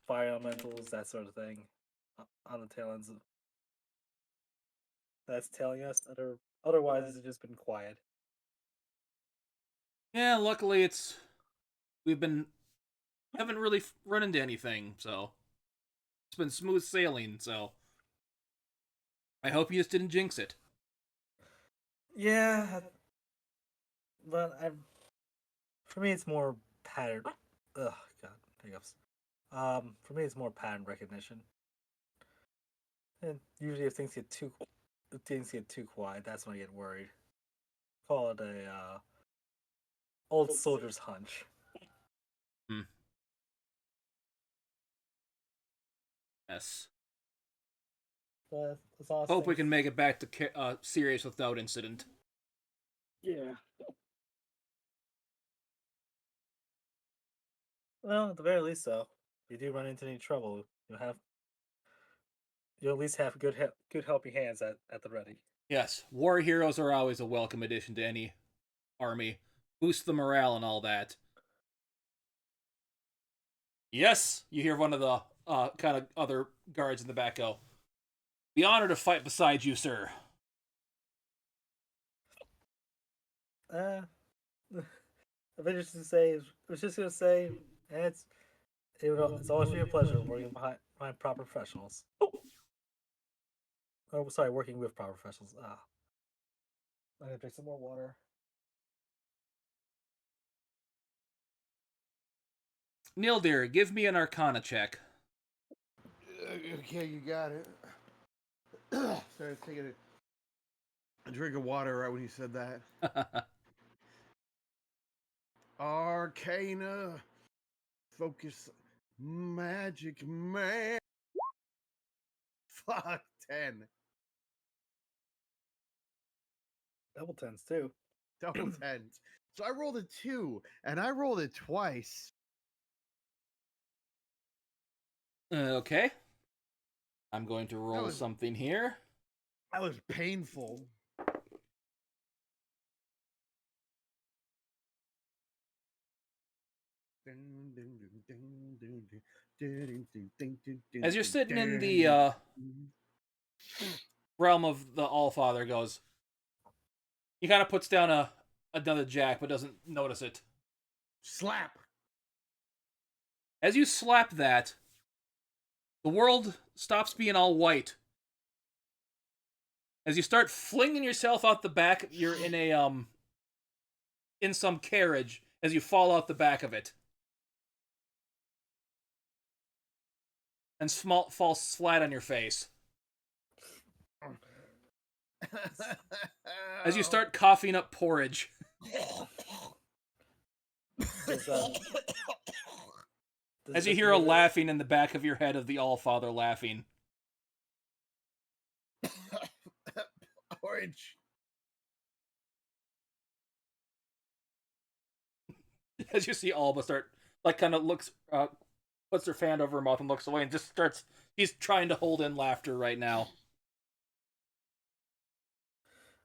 fire elementals, that sort of thing, on the tail ends of that's telling us. Otherwise, it's just been quiet. Yeah, luckily haven't really run into anything, so it's been smooth sailing, so I hope you just didn't jinx it. Yeah, but for me, it's more pattern. Ugh, God, hiccups. For me, it's more pattern recognition. And usually, if things get too quiet, that's when I get worried. Call it a old soldier's hunch. Hmm. Yes. But it's all Hope we can make it back to Sirius without incident. Yeah. Well, at the very least, though, if you do run into any trouble, you'll at least have good helping hands at the ready. Yes, war heroes are always a welcome addition to any army. Boost the morale and all that. Yes, you hear one of the kind of other guards in the back go, "Be honored to fight beside you, sir." I was just gonna say, it's always been a pleasure working behind proper professionals. Oh, sorry, working with proper professionals. I'm gonna drink some more water. Nlydear, give me an Arcana check. Okay, you got it. Sorry, I was taking a drink of water right when you said that. Arcana, focus, magic man. Fuck 10. Double tens too. Double tens. So I rolled a 2, and I rolled it twice. Okay. I'm going to roll was- something here. That was painful. As you're sitting in the realm of the Allfather goes, he kind of puts down another jack, but doesn't notice it. Slap. As you slap that, the world stops being all white. As you start flinging yourself out the back, you're in in some carriage as you fall out the back of it. And fall flat on your face. As you start coughing up porridge. As you hear a laughing in the back of your head of the Allfather laughing. Orange. As you see Alba start, kind of looks, puts her fan over her mouth and looks away and just starts, he's trying to hold in laughter right now.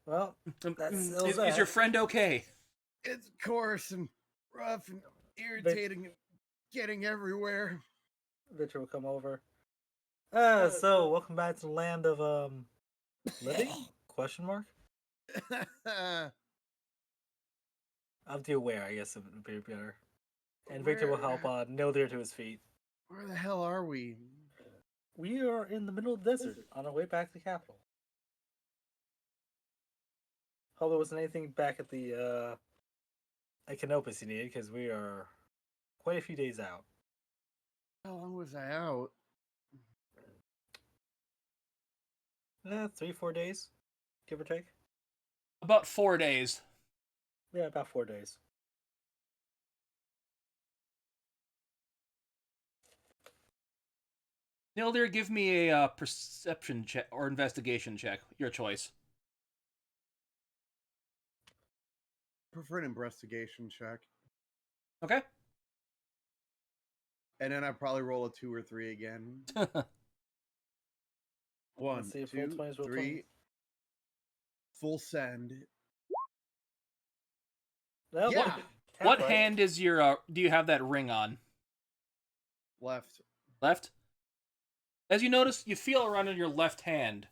Well, is your friend okay? It's coarse and rough and irritating and getting everywhere. Victor will come over. So welcome back to the land of living? Question mark. Of the aware, I guess it would be better. And Victor will help Nlydear to his feet. Where the hell are we? We are in the middle of the desert on our way back to the capital. Hope there wasn't anything back at the at Canopus you needed, because we are quite a few days out. How long was I out? 3-4 days, give or take. About 4 days. Yeah, about 4 days. Nlydear, give me a perception check or investigation check. Your choice. Prefer an investigation check. Okay. And then I probably roll a 2 or 3 again. 1, Let's see if 2, roll 20 is roll 3. 20. Full send. Well, Yeah. What hand is your, do you have that ring on? Left. Left? As you notice, you feel around in your left hand.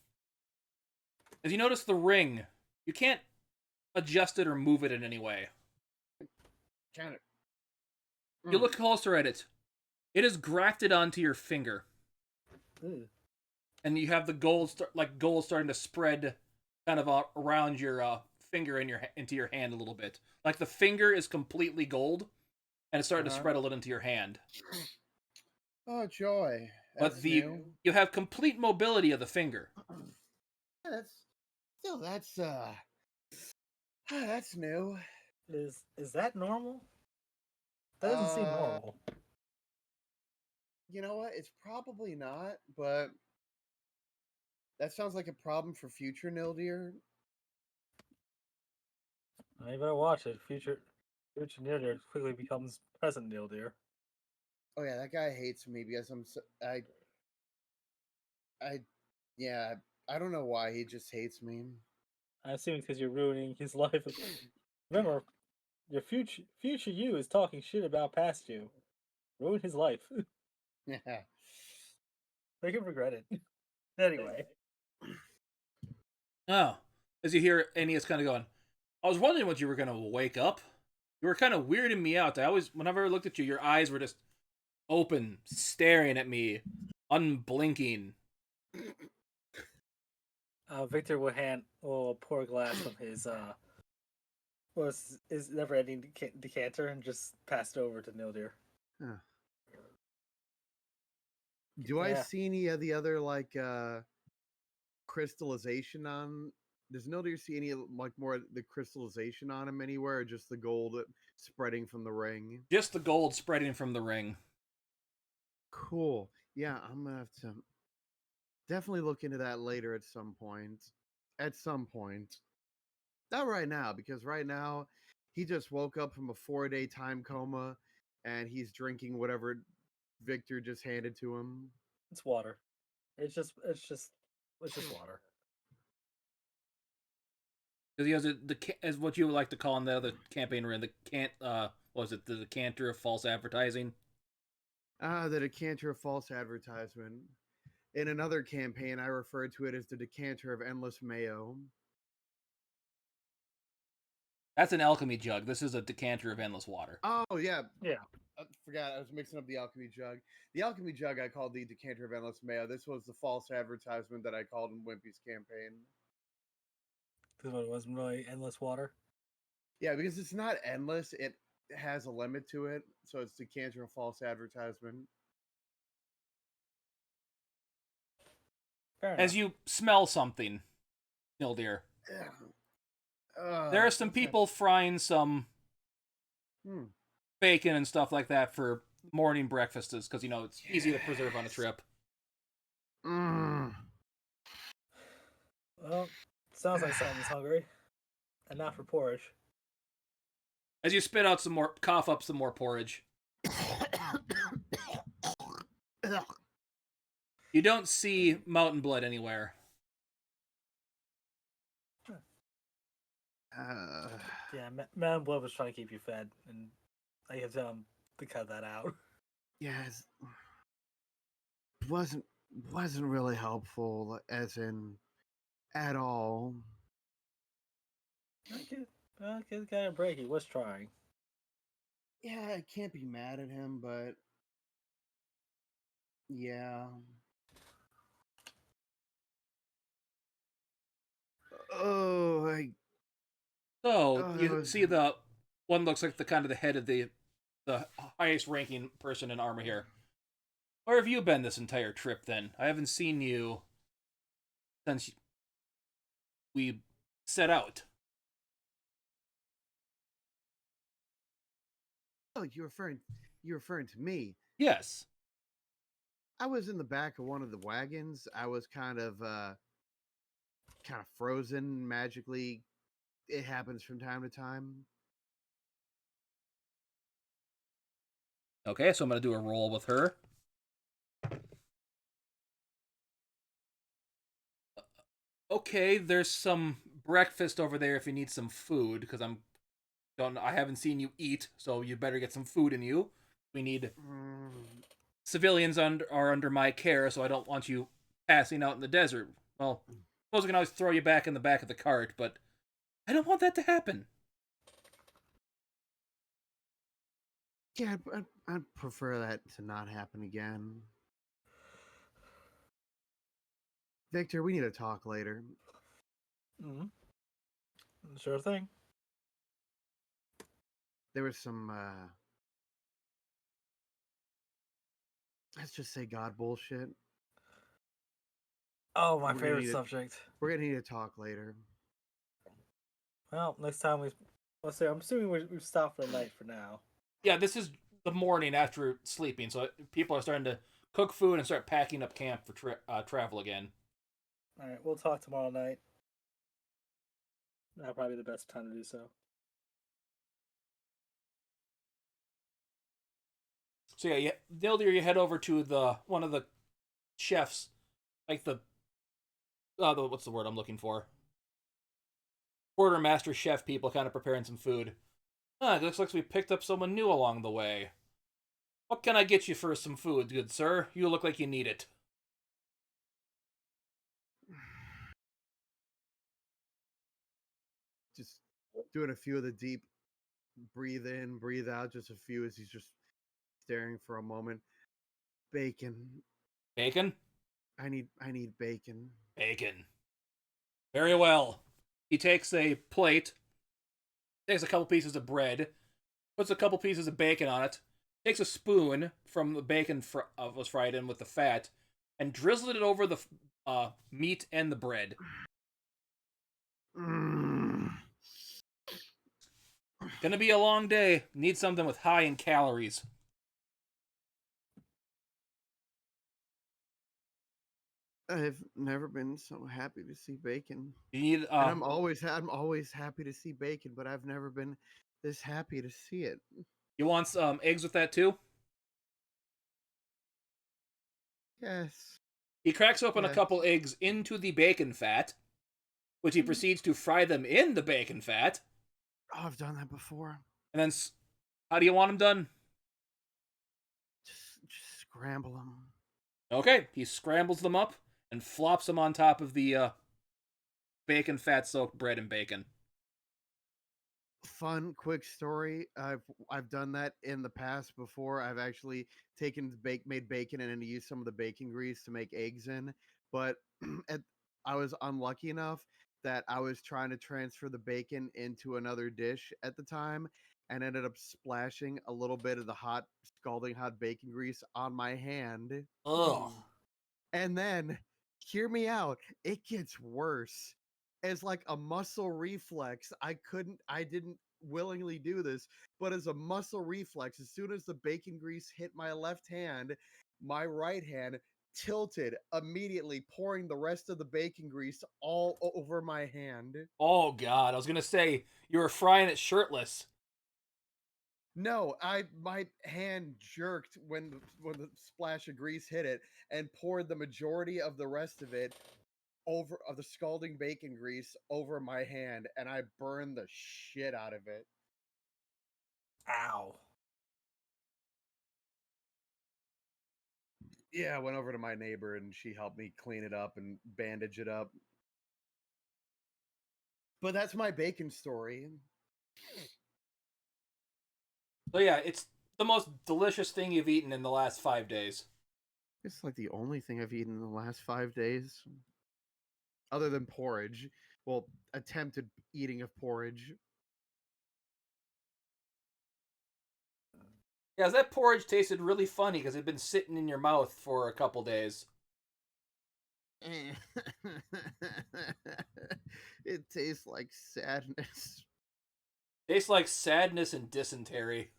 As you notice the ring, you can't adjust it or move it in any way. Can it? You look closer at it. It is grafted onto your finger. Ooh. And you have the gold, gold starting to spread kind of around your finger and into your hand a little bit. Like the finger is completely gold, and it's starting to spread a little into your hand. Oh, joy. But That's you new. have complete mobility of the finger. That's new. Is that normal? That doesn't seem normal. You know what? It's probably not, but that sounds like a problem for future Nlydear. You better watch it. Future Nlydear quickly becomes present Nlydear. Oh yeah, that guy hates me because I don't know why he just hates me. I assume it's because you're ruining his life. Remember, your future you is talking shit about past you. Ruin his life. Yeah. Make him regret it. Anyway. Oh. As you hear Aeneas kind of going, I was wondering when you were going to wake up. You were kind of weirding me out. Whenever I looked at you, your eyes were just open, staring at me, unblinking. Victor will pour a glass from his his never-ending decanter and just pass it over to Nlydear. Huh. Do I see any of the other crystallization on? Does Nlydear see any like more of the crystallization on him anywhere, or just the gold spreading from the ring? Just the gold spreading from the ring. Cool. Yeah, I'm gonna have to definitely look into that later at some point. At some point. Not right now, because right now he just woke up from a 4-day time coma and he's drinking whatever Victor just handed to him. It's water. It's just water. Because he has as what you would like to call in the other campaign ring, what was it, the decanter of false advertising? The decanter of false advertisement. In another campaign, I referred to it as the decanter of endless mayo. That's an alchemy jug. This is a decanter of endless water. Oh, yeah. Yeah. I forgot. I was mixing up the alchemy jug. The alchemy jug I called the decanter of endless mayo. This was the false advertisement that I called in Wimpy's campaign. This one wasn't really endless water. Yeah, because it's not endless. It has a limit to it. So it's decanter of false advertisement. As you smell something, Nlydear, there are some people frying some bacon and stuff like that for morning breakfasts, because, you know, it's easy to preserve on a trip. Well, sounds like someone's hungry. And not for porridge. As you spit out some more, cough up some more porridge. You don't see mountain blood anywhere. Yeah, Man Blood was trying to keep you fed, and I had to tell him to cut that out. Yes, wasn't really helpful, as in at all. Okay, give the guy a break. He was trying. Yeah, I can't be mad at him, but yeah. You see the one looks like the kind of the head of the highest ranking person in armor here. Where have you been this entire trip then? I haven't seen you since we set out. Oh, you're referring to me. Yes. I was in the back of one of the wagons. I was kind of frozen magically. It happens from time to time. Okay, so I'm going to do a roll with her. Okay, there's some breakfast over there if you need some food, because I haven't seen you eat, so you better get some food in you. We need civilians are under my care, so I don't want you passing out in the desert. Well, I suppose I can always throw you back in the back of the cart, but I don't want that to happen. Yeah, I'd prefer that to not happen again. Victor, we need to talk later. Mm-hmm. Sure thing. There was some, let's just say God bullshit. Oh, my favorite subject. We're gonna need to talk later. Well, next time let's say, I'm assuming we've stopped for the night for now. Yeah, this is the morning after sleeping, so people are starting to cook food and start packing up camp for travel again. All right, we'll talk tomorrow night. That'll probably be the best time to do so. So yeah, Nlydear, you head over to one of the chefs, like what's the word I'm looking for? Quartermaster chef people kind of preparing some food. It looks like we picked up someone new along the way. What can I get you for some food, good sir? You look like you need it. Just doing a few of the deep breathe in, breathe out, just a few as he's just staring for a moment. Bacon. Bacon? I need bacon. Bacon. Very well. He takes a plate, takes a couple pieces of bread, puts a couple pieces of bacon on it, takes a spoon from the bacon was fried in with the fat, and drizzles it over the meat and the bread. Mm. Gonna be a long day. Need something with high in calories. I've never been so happy to see bacon. You need And I'm always happy to see bacon, but I've never been this happy to see it. you want some eggs with that too? Yes. He cracks open a Yes. couple eggs into the bacon fat, which he proceeds to fry them in the bacon fat. Oh, I've done that before. And then, how do you want them done? Just scramble them. Okay, he scrambles them up and flops them on top of the bacon fat soaked bread and bacon. Fun, quick story. I've done that in the past before. I've actually made bacon and then used some of the bacon grease to make eggs in. But I was unlucky enough that I was trying to transfer the bacon into another dish at the time and ended up splashing a little bit of the scalding hot bacon grease on my hand. Ugh. And then, hear me out, it gets worse. As like a muscle reflex, I didn't willingly do this, but as a muscle reflex, as soon as the bacon grease hit my left hand, my right hand tilted immediately, pouring the rest of the bacon grease all over my hand. Oh god, I was gonna say you were frying it shirtless. No, my hand jerked when the splash of grease hit it and poured the majority of the rest of it over of the scalding bacon grease over my hand, and I burned the shit out of it. Ow. Yeah, I went over to my neighbor and she helped me clean it up and bandage it up. But that's my bacon story. So yeah, it's the most delicious thing you've eaten in the last 5 days. It's like the only thing I've eaten in the last 5 days. Other than porridge. Well, attempted eating of porridge. Yeah, that porridge tasted really funny because it'd been sitting in your mouth for a couple days. It tastes like sadness. Tastes like sadness and dysentery.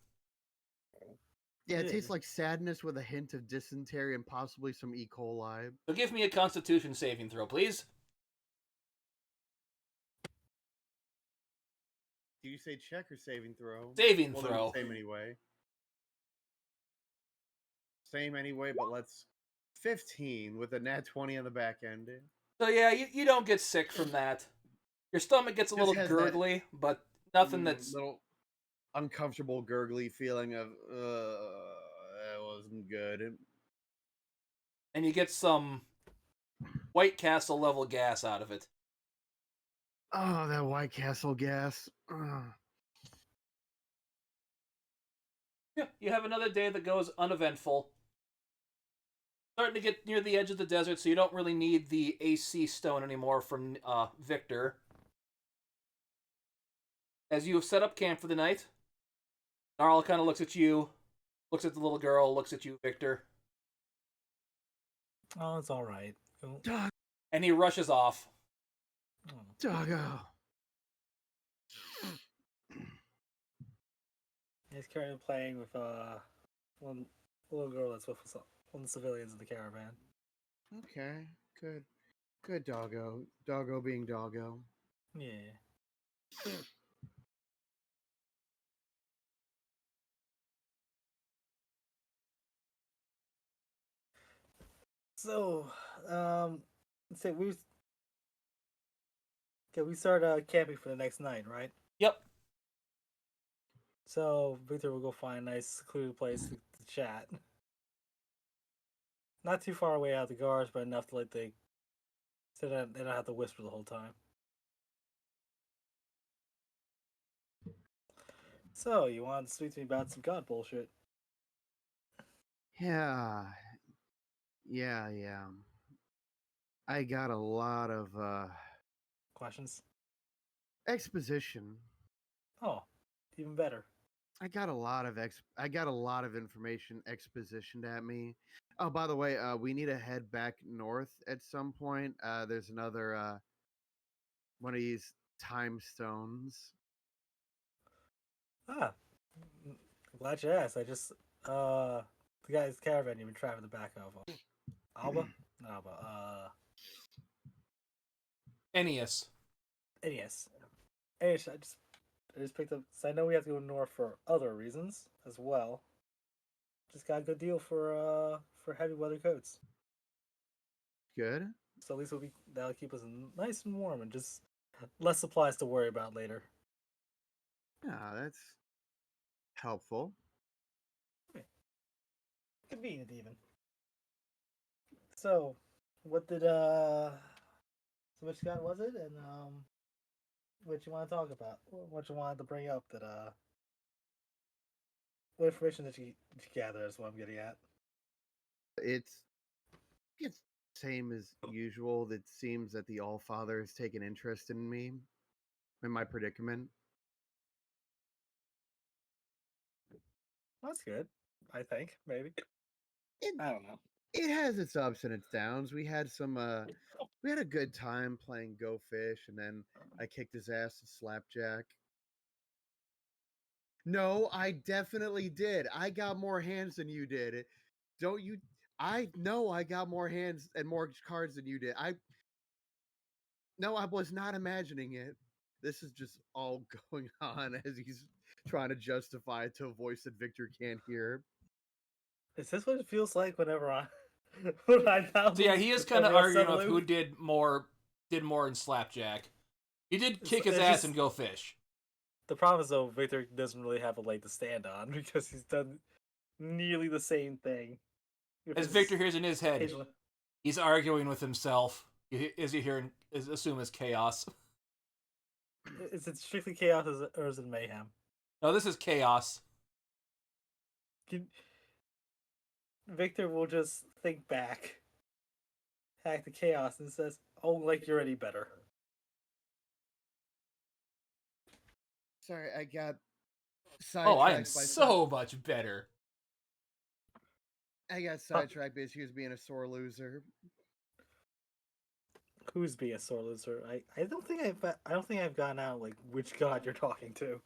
Yeah, it Yeah. tastes like sadness with a hint of dysentery and possibly some E. coli. So give me a Constitution saving throw, please. Do you say check or saving throw? Saving Well, throw. Same anyway. Same anyway, but let's 15 with a nat 20 on the back end. So yeah, you don't get sick from that. Your stomach gets a Just little has that gurgly, but nothing that's little uncomfortable gurgly feeling of that wasn't good. and you get some White Castle level gas out of it. Oh, that White Castle gas. Ugh. Yeah, you have another day that goes uneventful. Starting to get near the edge of the desert, so you don't really need the AC stone anymore from Victor. As you have set up camp for the night, Gnarl kind of looks at you, looks at the little girl, looks at you, Victor, Oh, it's all right. Cool. Dog, and he rushes off. Oh. doggo. He's currently playing with one little girl that's with one of the civilians in the caravan. Okay, good. Good doggo. Doggo being doggo. Yeah. So, let's say we start camping for the next night, right? Yep. So Victor will go find a nice secluded place to chat. Not too far away out of the guards, but enough to so that they don't have to whisper the whole time. So, you want to speak to me about some god bullshit? Yeah. Yeah. I got a lot of Questions? exposition. Oh, even better. I got a lot of information expositioned at me. Oh, by the way, we need to head back north at some point. There's another one of these time stones. Ah, I'm glad you asked. I just the guy's caravan you've been traveling the back of Alba, not Alba. Ennius. NES. Anyways, I just picked up. So I know we have to go north for other reasons as well. Just got a good deal for heavy weather coats. Good. So at least that'll keep us nice and warm and just less supplies to worry about later. Yeah, that's helpful. Convenient even. So, what did so which guy was it, and what you want to talk about? What you wanted to bring up that what information did you gather is what I'm getting at. It's same as usual. It seems that the Allfather has taken interest in me, in my predicament. That's good. I think maybe. I don't know. It has its ups and its downs. We had a good time playing Go Fish, and then I kicked his ass at Slapjack. No, I definitely did. I got more hands than you did. Don't you? I know I got more hands and more cards than you did. No, I was not imagining it. This is just all going on as he's trying to justify it to a voice that Victor can't hear. Is this what it feels like whenever when I found? So yeah, he is kind of arguing with who did more in Slapjack. He did kick his ass and Go Fish. The problem is, though, Victor doesn't really have a leg to stand on because he's done nearly the same thing. As Victor hears in his head, he's arguing with himself. Is he hearing? Assume it's chaos. Is it strictly chaos or is it mayhem? No, this is chaos. Victor will just think back, hack the chaos, and says, "Oh, like you're any better." Sorry, I got sidetracked. Oh, I am so much better. I got sidetracked because he was being a sore loser. Who's being a sore loser? I don't think I've gotten out like which god you're talking to.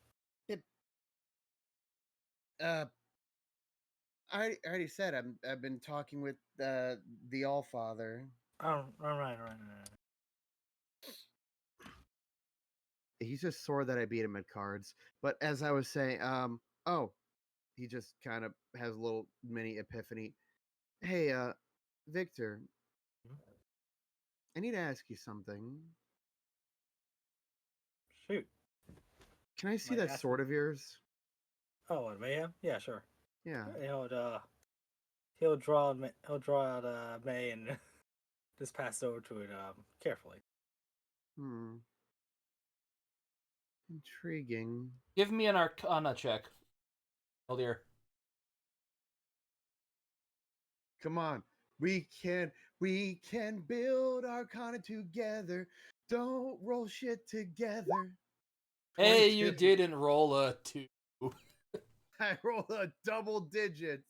I already said I've been talking with the Allfather. Oh, all right. He's just sore that I beat him at cards. But as I was saying, he just kind of has a little mini epiphany. Hey, Victor, I need to ask you something. Shoot. Can I see that sword of yours? Oh, and mayhem? Yeah, sure. Yeah. He'll draw out May and just pass over to it carefully. Intriguing. Give me an Arcana check. Oh dear. Come on. We can build Arcana together. Don't roll shit together. Hey, you didn't roll a 2. I rolled a double digits.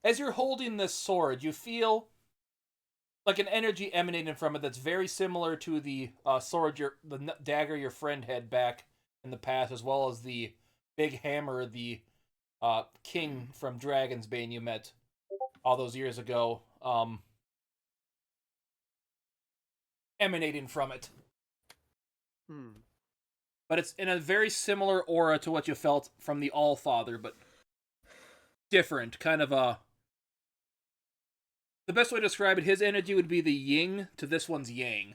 As you're holding this sword, you feel like an energy emanating from it that's very similar to the sword, the dagger your friend had back in the past, as well as the big hammer the king from Dragon's Bane you met all those years ago, emanating from it. But it's in a very similar aura to what you felt from the Allfather, but different. Kind of a... The best way to describe it, his energy would be the yin to this one's yang.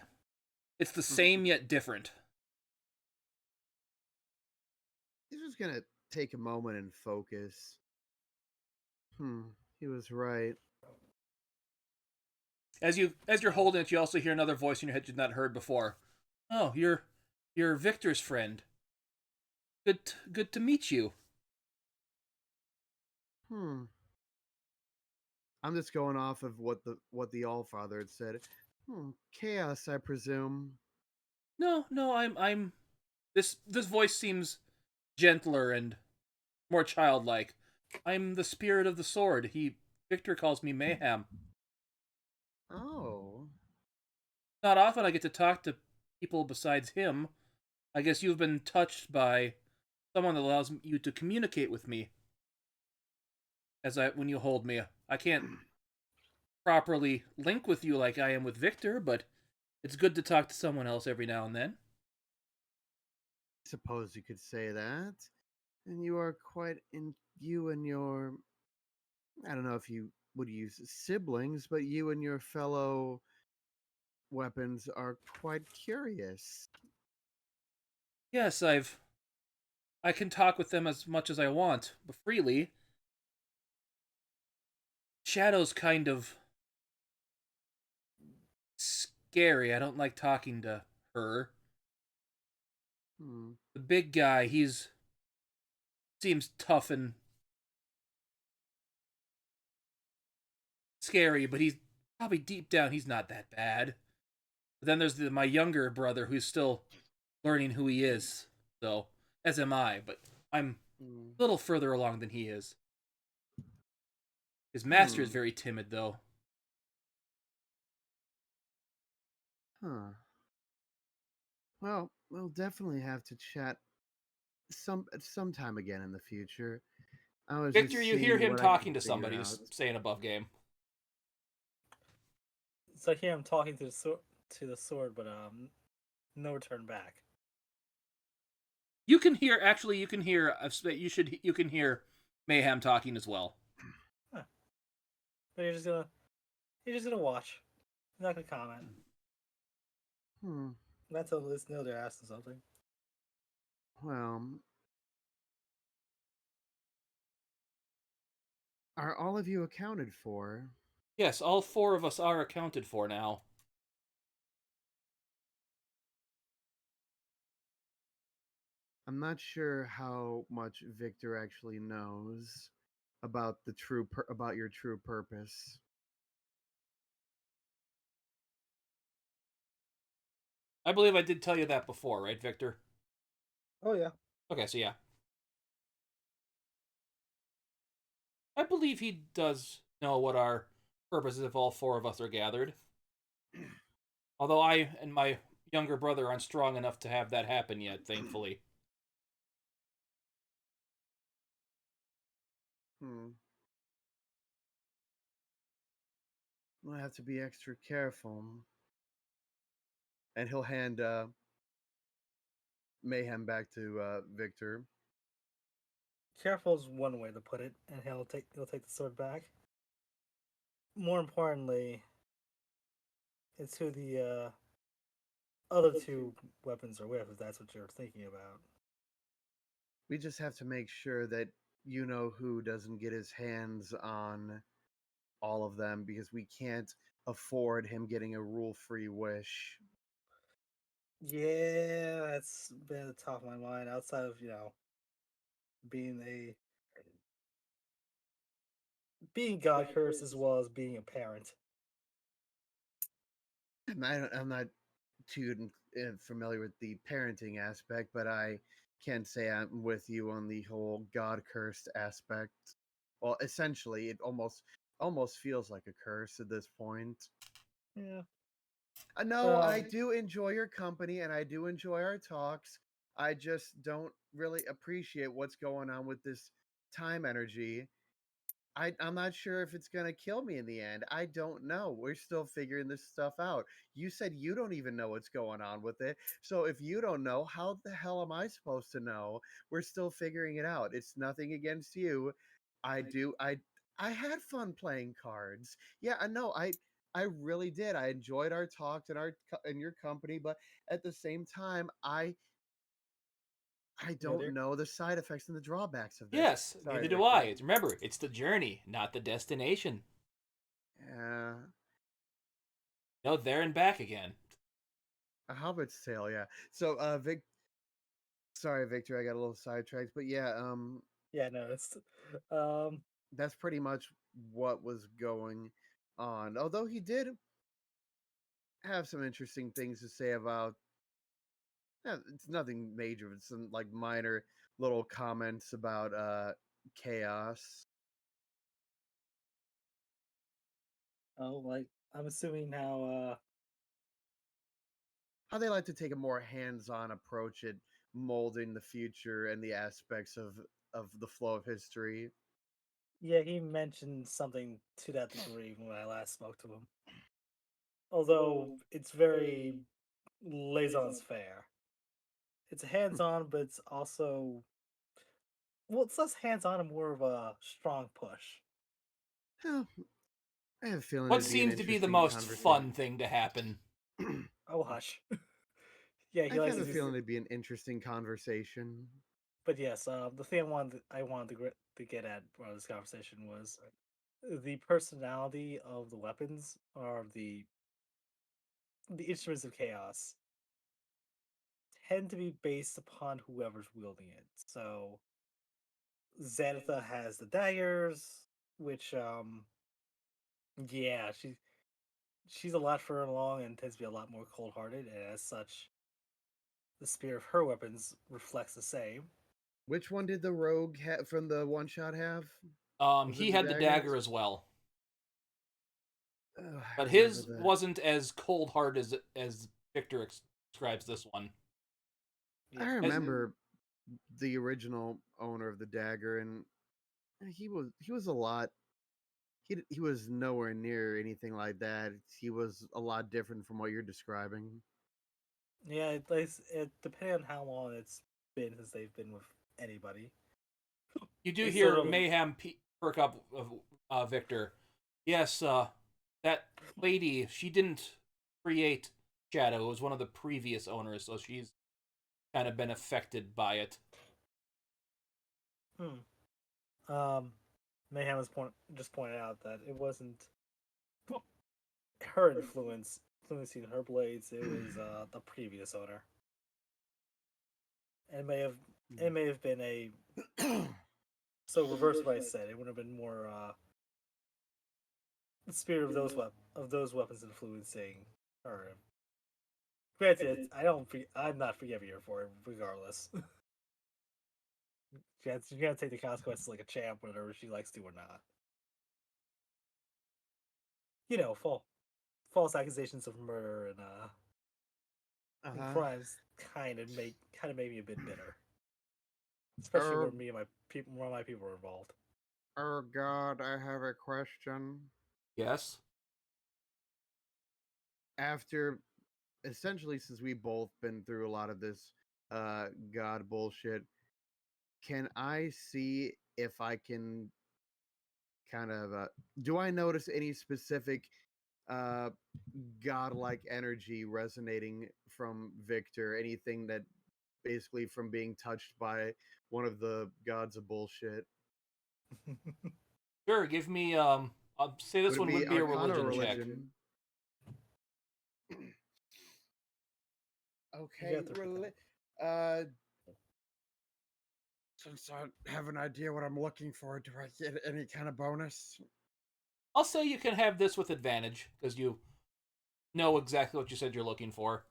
It's the same yet different. He's just gonna take a moment and focus. He was right. As you're holding it, you also hear another voice in your head you've not heard before. Oh, you're Victor's friend. Good to meet you. I'm just going off of what the Allfather had said. Chaos, I presume. No, I'm. This voice seems gentler and more childlike. I'm the spirit of the sword. He Victor calls me Mayhem. Oh. Not often I get to talk to people besides him. I guess you've been touched by someone that allows you to communicate with me. When you hold me, I can't properly link with you like I am with Victor, but it's good to talk to someone else every now and then. Suppose you could say that. And you are quite in you and your, I don't know if you would use siblings, but you and your fellow weapons are quite curious. Yes, I can talk with them as much as I want, but freely. Shadow's kind of scary. I don't like talking to her. Hmm. The big guy, he's seems tough and scary, but he's probably deep down he's not that bad. But then there's my younger brother who's still learning who he is. So, as am I, but I'm Hmm. a little further along than he is. His master is Hmm. very timid, though. Huh. Well, we'll definitely have to chat sometime again in the future. I was Victor, just you hear seeing him what I talking can to figure somebody out. who's saying above game. So I hear him talking to the sword, but no return back. You can hear, actually, you can hear, you can hear Mayhem talking as well. Huh. But you're just gonna watch. You're not gonna comment. Hmm. That's a list Nlydear asked something. Well, are all of you accounted for? Yes, all four of us are accounted for now. I'm not sure how much Victor actually knows about about your true purpose. I believe I did tell you that before, right, Victor? Oh yeah. Okay, so yeah. I believe he does know what our purpose is if all four of us are gathered. Although I and my younger brother aren't strong enough to have that happen yet, thankfully. Hmm. We'll have to be extra careful. And he'll hand Mayhem back to Victor. Careful is one way to put it, and he'll take the sword back. More importantly, it's who the other two weapons are with, if that's what you're thinking about. We just have to make sure that you know who doesn't get his hands on all of them because we can't afford him getting a rule-free wish. Yeah, that's been at the top of my mind. Outside of being a being God cursed as well as being a parent. I'm not too familiar with the parenting aspect, but I can say I'm with you on the whole God cursed aspect. Well, essentially, it almost feels like a curse at this point. Yeah. No, I do enjoy your company and I do enjoy our talks. I just don't really appreciate what's going on with this time energy. I'm not sure if it's going to kill me in the end. I don't know. We're still figuring this stuff out. You said you don't even know what's going on with it. So if you don't know, how the hell am I supposed to know? We're still figuring it out. It's nothing against you. I do I had fun playing cards. Yeah, I know. I really did. I enjoyed our talks and in your company, but at the same time, I don't Nlydear? know the side effects and the drawbacks of this. Yes, Sorry, neither do Victor. I. Remember, it's the journey, not the destination. Yeah. No, there and back again. A Hobbit's Tale, yeah. So, sorry, Victor, I got a little sidetracked, but yeah, Yeah, no, it's um that's pretty much what was going on. Although he did have some interesting things to say about, it's nothing major, it's some like minor little comments about chaos. Oh, like I'm assuming how How they like to take a more hands-on approach at molding the future and the aspects of the flow of history. yeah, he mentioned something to that degree when I last spoke to him. Although it's very laissez-faire. It's hands-on, but it's also it's less hands-on and more of a strong push. Well, I have a feeling What it'd be an seems to be the interesting most conversation. fun thing to happen? Oh hush. Yeah, I he likes have to a do. feeling it'd be an interesting conversation. But yes, the thing I wanted to get at for this conversation was the personality of the weapons or the instruments of chaos tend to be based upon whoever's wielding it. So Xanatha has the daggers, which yeah, she's a lot further along and tends to be a lot more cold hearted, and as such, the spear of her weapons reflects the same. Which one did the rogue from the one shot have? Was He it the had the daggers? dagger as well, Oh, I but remember his that. wasn't as cold-hearted as Victor describes this one. I Yeah. remember the original owner of the dagger, and he was a lot. He was nowhere near anything like that. He was a lot different from what you're describing. Yeah, it depends on how long it's been since they've been with anybody. You do It's sort hear of Mayhem perk up of Victor. Yes, that lady, she didn't create Shadow. It was one of the previous owners, so she's kind of been affected by it. um Mayhem was just pointed out that it wasn't her influencing her blades, it was the previous owner. And it may have been a so reverse what I said, it would have been more the spirit of those weapons influencing her. Granted, I'm not forgiving her for it regardless. She's gonna take the consequences like a champ, whether she likes to or not. You know, false accusations of murder and Uh-huh. crimes kind of made me a bit bitter, especially Oh, where my people were involved. oh God, I have a question. Yes? After essentially, since we both been through a lot of this God bullshit, can I see if I can kind of do I notice any specific uh godlike energy resonating from Victor? Anything that basically from being touched by one of the gods of bullshit? Sure, give me, I'll say this Would it one be would be a Arcana or religion check. religion? You Okay, got the uh, since I have an idea what I'm looking for, do I get any kind of bonus? I'll say you can have this with advantage, because you know exactly what you said you're looking for.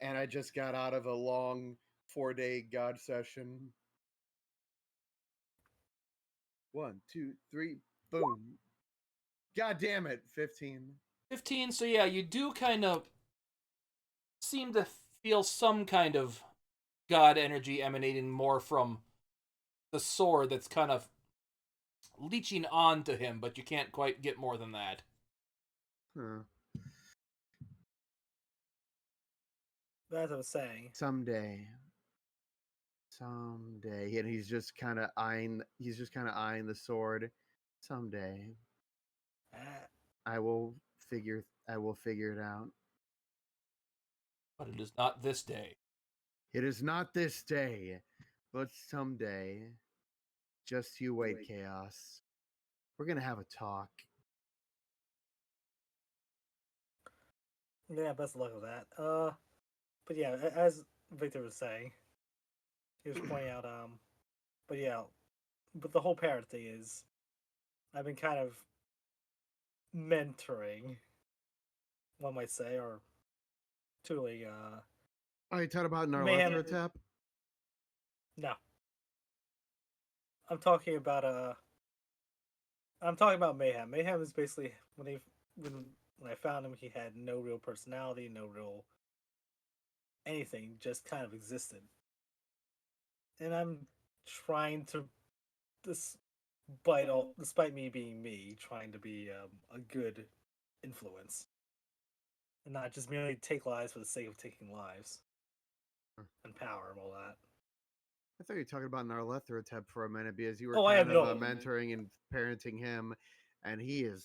And I just got out of a long 4-day God session. 1, 2, 3, boom. God damn it, 15. 15, so yeah, you do kind of seem to feel some kind of god energy emanating more from the sword that's kind of leeching on to him, but you can't quite get more than that. Huh. As I was saying, Someday. Someday. And he's just kind of eyeing the sword. Someday. uh, I will figure it out. But it is not this day. It is not this day, but someday. Just you wait, Chaos. We're gonna have a talk. yeah, best of luck with that. But yeah, as Victor was saying, he was pointing out, but yeah, but the whole parrot thing is, I've been kind of mentoring, one might say, or tutoring, Oh, you talking about Mayhem. Narlathrotep? No, I'm talking about I'm talking about Mayhem. Mayhem is basically when I found him, he had no real personality, no real anything, just kind of existed. And I'm trying to, despite me being me, trying to be a good influence, and not just merely take lives for the sake of taking lives and power and all that. I thought you were talking about Narlethrotep for a minute because you were Oh, I kind have of no. mentoring and parenting him, and he is.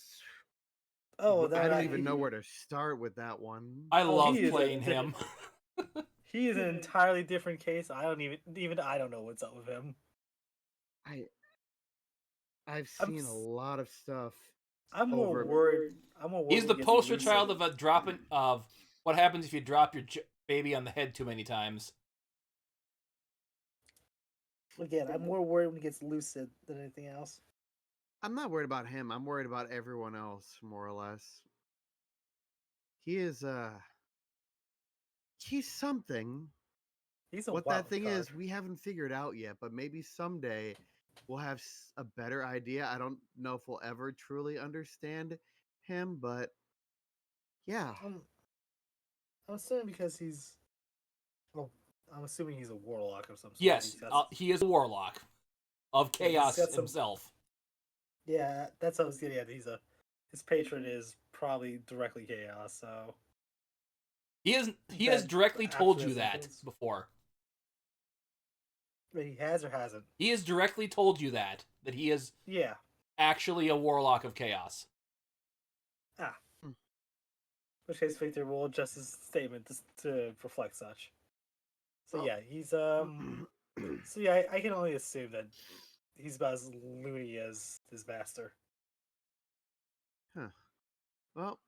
Oh, I that don't even know where to start with that one. I Oh, love he is a playing him. He is an entirely different case. I don't even I don't know what's up with him. I I've I'm seen a lot of stuff I'm more over. worried. I'm more worried He's when the he gets poster lucid. child of a dropping of what happens if you drop your baby on the head too many times. Again, I'm more worried when he gets lucid than anything else. I'm not worried about him. I'm worried about everyone else, more or less. He is he's something. He's a What wild that thing card. is, we haven't figured out yet, but maybe someday we'll have a better idea. I don't know if we'll ever truly understand him, but yeah. I'm assuming because he's. Well, I'm assuming he's a warlock of some sort. Yes, he is a warlock of Yeah, he's chaos got some- himself. Yeah, that's what I was getting at. His patron is probably directly chaos. So He has That directly told actually you has that influence. before. But he has or hasn't. He has directly told you that he is Yeah. actually a warlock of chaos. Hmm. Which case Victor will adjust his statement to reflect such. So Well, yeah, he's So yeah, I can only assume that he's about as loony as his master. Huh. Well,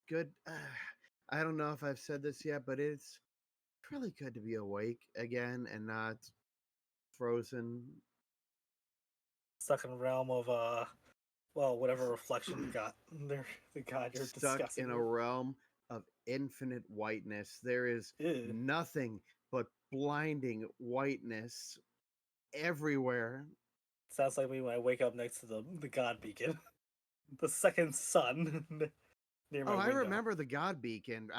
good. I don't know if I've said this yet, but it's really good to be awake again and not frozen. Stuck in the realm of whatever reflection the god you're Stuck discussing. in a realm of infinite whiteness. There is Ew. nothing but blinding whiteness everywhere. Sounds like me when I wake up next to the god beacon. The second sun near my Oh, I window. remember the God Beacon.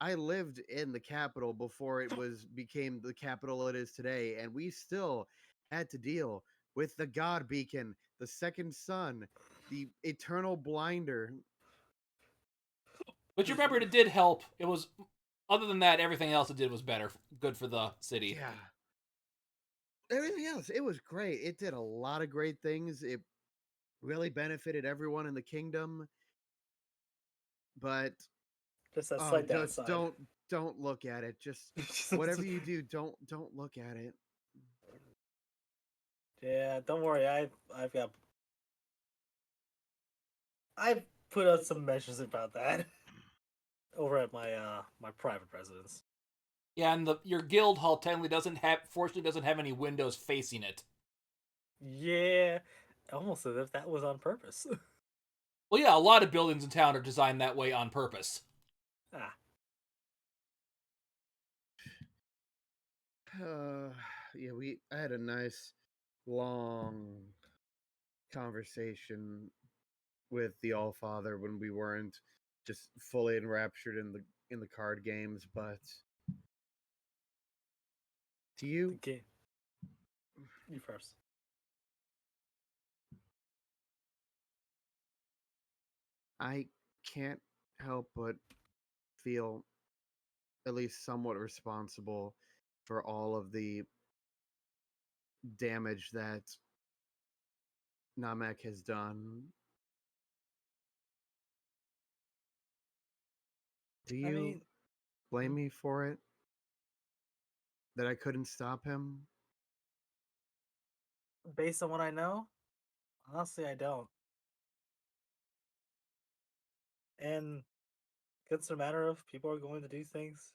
I lived in the capital before it became the capital it is today, and we still had to deal with the God Beacon, the second sun, the eternal blinder. But you remember, it did help. It was, other than that, everything else it did was good for the city. Yeah. Everything else, it was great. It did a lot of great things. It really benefited everyone in the kingdom. But Just that oh, slight just downside. don't look at it. Just whatever you do, don't look at it. Yeah, don't worry. I've put out some measures about that over at my private residence. Yeah, and your guild hall fortunately doesn't have any windows facing it. Yeah, almost as if that was on purpose. Well, yeah, a lot of buildings in town are designed that way on purpose. Ah, Yeah, I had a nice long conversation with the All Father when we weren't just fully enraptured in the card games, but to the you, game. You first. I can't help but feel at least somewhat responsible for all of the damage that Namek has done. Do I you mean, blame me for it? That I couldn't stop him? based on what I know, honestly, I don't. And it's a matter of people are going to do things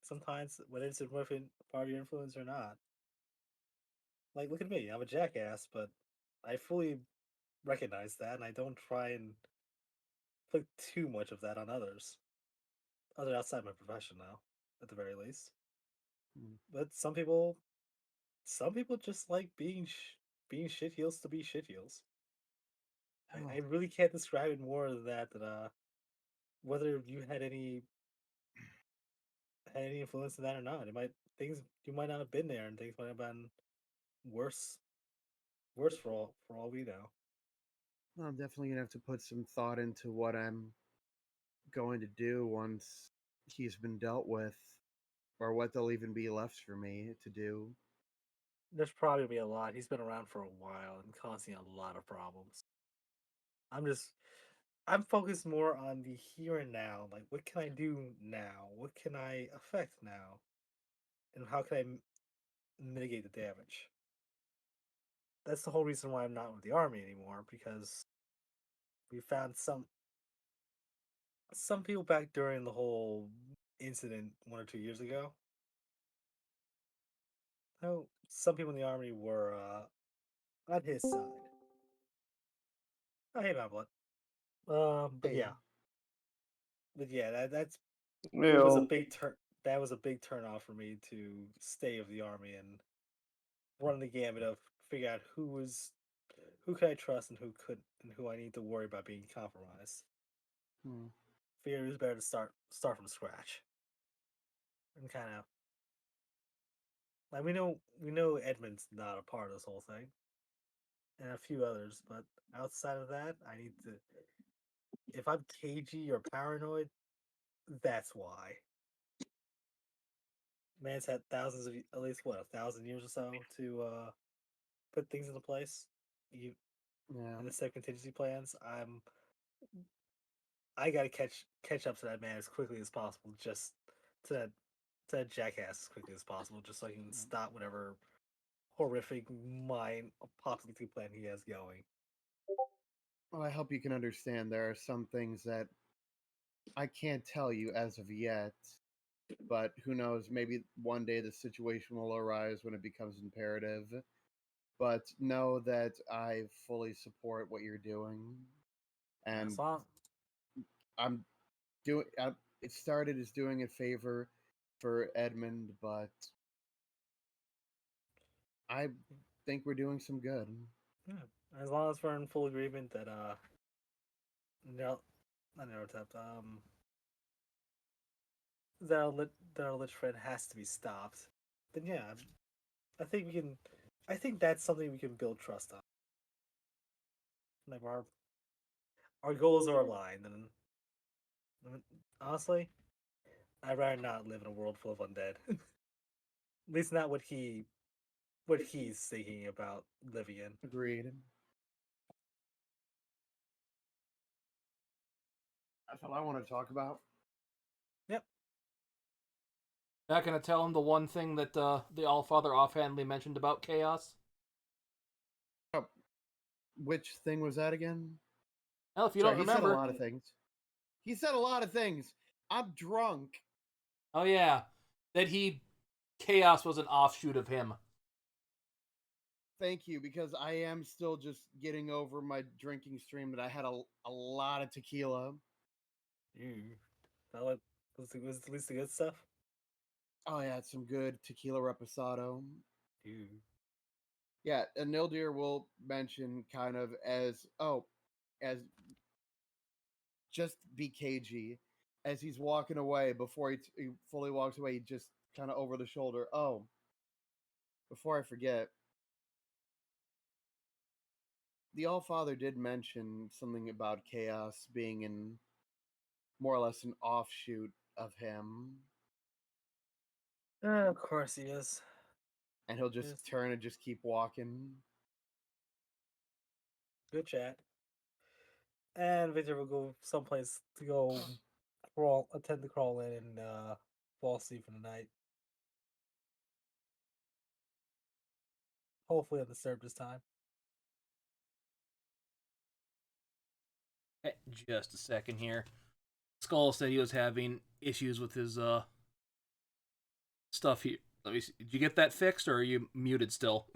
sometimes, whether it's within part of your influence or not. Like, look at me. I'm a jackass, but I fully recognize that, and I don't try and put too much of that on others. Other outside my profession now, at the very least. Mm. But some people just like being shitheels to be shitheels. I really can't describe it more than that. Whether you had any influence in that or not, it might things you might not have been there, and things might have been worse for all we know. Well, I'm definitely gonna have to put some thought into what I'm going to do once he's been dealt with, or what there'll even be left for me to do. There's probably gonna be a lot. He's been around for a while and causing a lot of problems. I'm just I'm focused more on the here and now. Like, what can I do now? What can I affect now? And how can I mitigate the damage? That's the whole reason why I'm not with the army anymore, because we found some people back during the whole incident 1 or 2 years ago. Oh, some people in the army were on his side. I hate my blood. But Hey, yeah, that's it was a Well, big turn. That was a big turn off for me to stay with the army and run the gamut of figure out who can I trust and who couldn't, and who I need to worry about being compromised. hmm, Figured it was better to start from scratch and kind of like we know Edmund's not a part of this whole thing, and a few others, but outside of that, I need to. If I'm cagey or paranoid, that's why. Man's had thousands of at least what 1,000 years or so to put things into place. You yeah. and the set contingency plans. I gotta catch up to that man as quickly as possible, just to to that jackass as quickly as possible, just so I can stop whatever horrific mind apocalyptic plan he has going. Well, I hope you can understand there are some things that I can't tell you as of yet, but who knows? Maybe one day the situation will arise when it becomes imperative. But know that I fully support what you're doing, As and long I'm doing. It started as doing a favor for Edmund, but I think we're doing some good. yeah, as long as we're in full agreement that no, not Neurotep, that our lich friend has to be stopped, then yeah, I think we can. I think that's something we can build trust on. Like our goals are aligned, and honestly, I'd rather not live in a world full of undead. At least not what he's thinking about living in. Agreed. That's all I want to talk about. Yep. Not gonna tell him the one thing that the Allfather offhandedly mentioned about chaos. Oh, which thing was that again? Well, if you Sorry, don't he said a remember, lot of things. He said a lot of things. I'm drunk. oh yeah, that chaos was an offshoot of him. Thank you, because I am still just getting over my drinking stream that I had a lot of tequila. That was at least the good stuff. Oh, I had some good tequila reposado. Ew. Yeah, and Nlydear will mention kind of as just be cagey as he's walking away before he fully walks away. He just kind of over the shoulder. Oh, before I forget, the Allfather did mention something about chaos being in more or less an offshoot of him, Of course he is. and he'll just Yes. turn and just keep walking. Good chat. And Victor will go someplace to go attempt to crawl in and fall asleep for the night. Hopefully undisturbed this time. Just a second here. Skull said he was having issues with his stuff here. Let me see. Did you get that fixed, or are you muted still?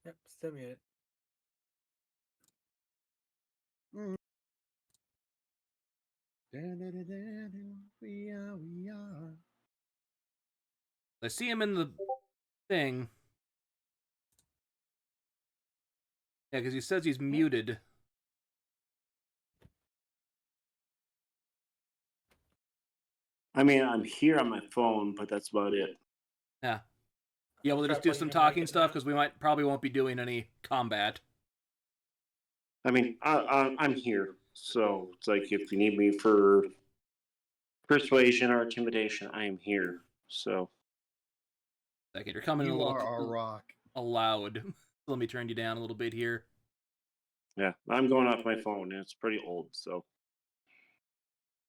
Yep, still muted. Mm. We are. I see him in the thing. Yeah, because he says he's muted. I mean, I'm here on my phone, but that's about it. Yeah. Yeah, we'll just do some talking stuff because we probably won't be doing any combat. I mean, I'm here, so it's like if you need me for persuasion or intimidation, I am here. So. Second, you're coming in a You little are our rock. loud. Let me turn you down a little bit here. Yeah, I'm going off my phone, and it's pretty old, so.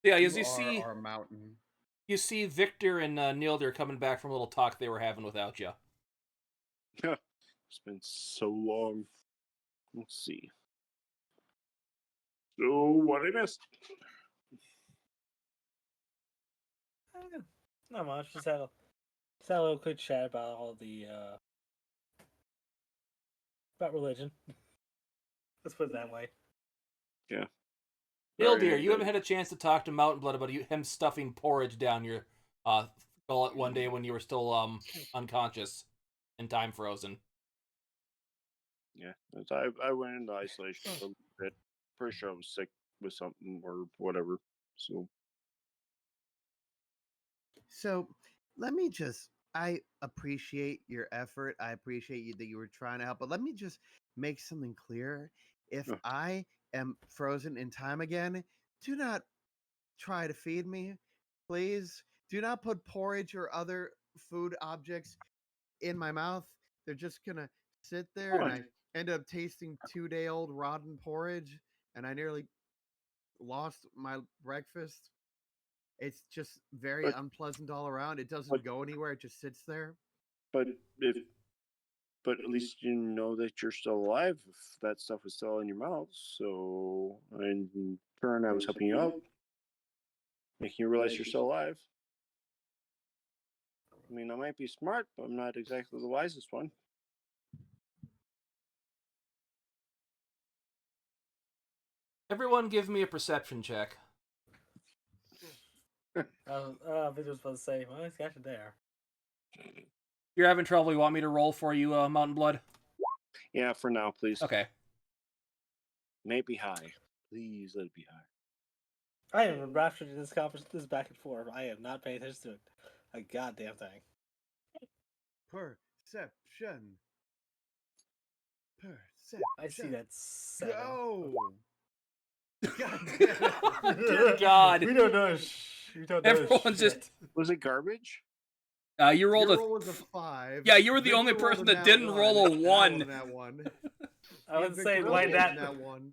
Yeah, You as you see, our mountain. you see Victor and Nlydear coming back from a little talk they were having without you. It's been so long. Let's see. So, what I missed? Not much. Just had a little quick chat about all the about religion. Let's put it that way. Yeah. Nlydear, you haven't had a chance to talk to Mountain Blood about him stuffing porridge down your gullet one day when you were still unconscious and time frozen. Yeah, I went into isolation for a little bit. Pretty sure I was sick with something or whatever. So let me just, I appreciate your effort. I appreciate you that you were trying to help, but let me just make something clear. If I am frozen in time again, do not try to feed me, please. Do not put porridge or other food objects in my mouth. They're just gonna sit there, and I end up tasting 2-day-old rotten porridge, and I nearly lost my breakfast. It's just very unpleasant all around. It doesn't go anywhere. It just sits there. But at least you know that you're still alive if that stuff is still in your mouth. So, in turn, I was helping you out, making you realize you're still alive. I mean, I might be smart, but I'm not exactly the wisest one. Everyone give me a perception check. Victor was supposed to say, well, he's got you there. You're having trouble. You want me to roll for you, Mountain Blood? Yeah, for now, please. Okay. May it be high. Please let it be high. I am enraptured in this conversation. This back and forth. I am not paying attention to it. A goddamn thing. Perception. I see that 7. Go. God damn it. Dear God. We don't know. We don't know. Everyone's shit. just. Was it garbage? You rolled Your roll was a 5. Yeah, you were the Victor only rolled person a that nat didn't roll a and 1. I rolled a nat 1. I would say Victor why rolled that. nat 1.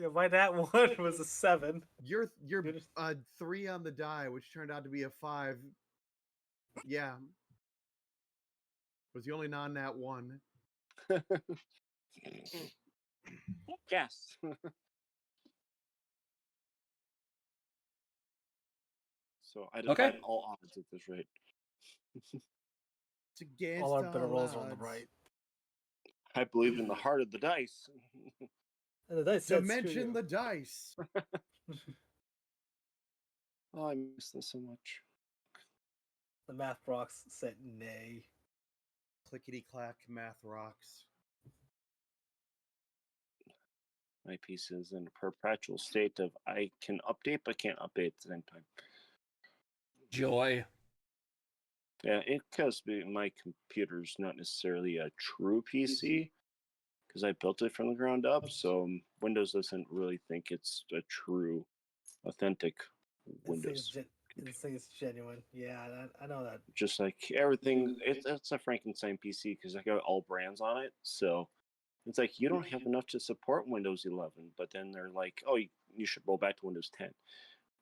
Yeah, why that one was a 7. You're 3 on the die, which turned out to be a 5. Yeah. Was the only non-nat 1. Yes. So I defied all odds at this rate. It's against All our better rolls are on the odds. right. I believed in the heart of the dice. And the dice said, "Screw Dimension you." the dice. Oh, I miss this so much. The math rocks said nay. Clickety clack, math rocks. My piece is in a perpetual state of I can update but can't update at the same time. Joy. Yeah, because my computer's not necessarily a true PC because I built it from the ground up. So Windows doesn't really think it's a true, authentic Windows. This thing is genuine. Yeah, I know that. Just like everything, it's a Frankenstein PC because I got all brands on it. So it's like you don't have enough to support Windows 11, but then they're like, "Oh, you should roll back to Windows 10."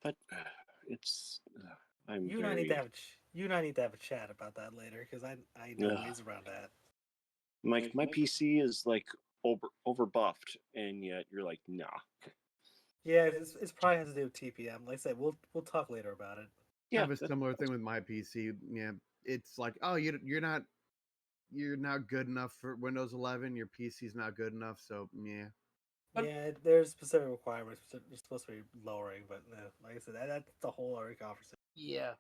But it's You and I need to have a chat about that later because I know ways around that. My PC is like over buffed, and yet you're like, nah. Yeah, it's probably has to do with TPM. Like I said, we'll talk later about it. Yeah, I have a similar thing with my PC. Yeah, it's like, oh, you're not good enough for Windows 11. Your PC's not good enough, so yeah. Yeah, there's specific requirements they're supposed to be lowering, but like I said, that's the whole other conversation. Yeah.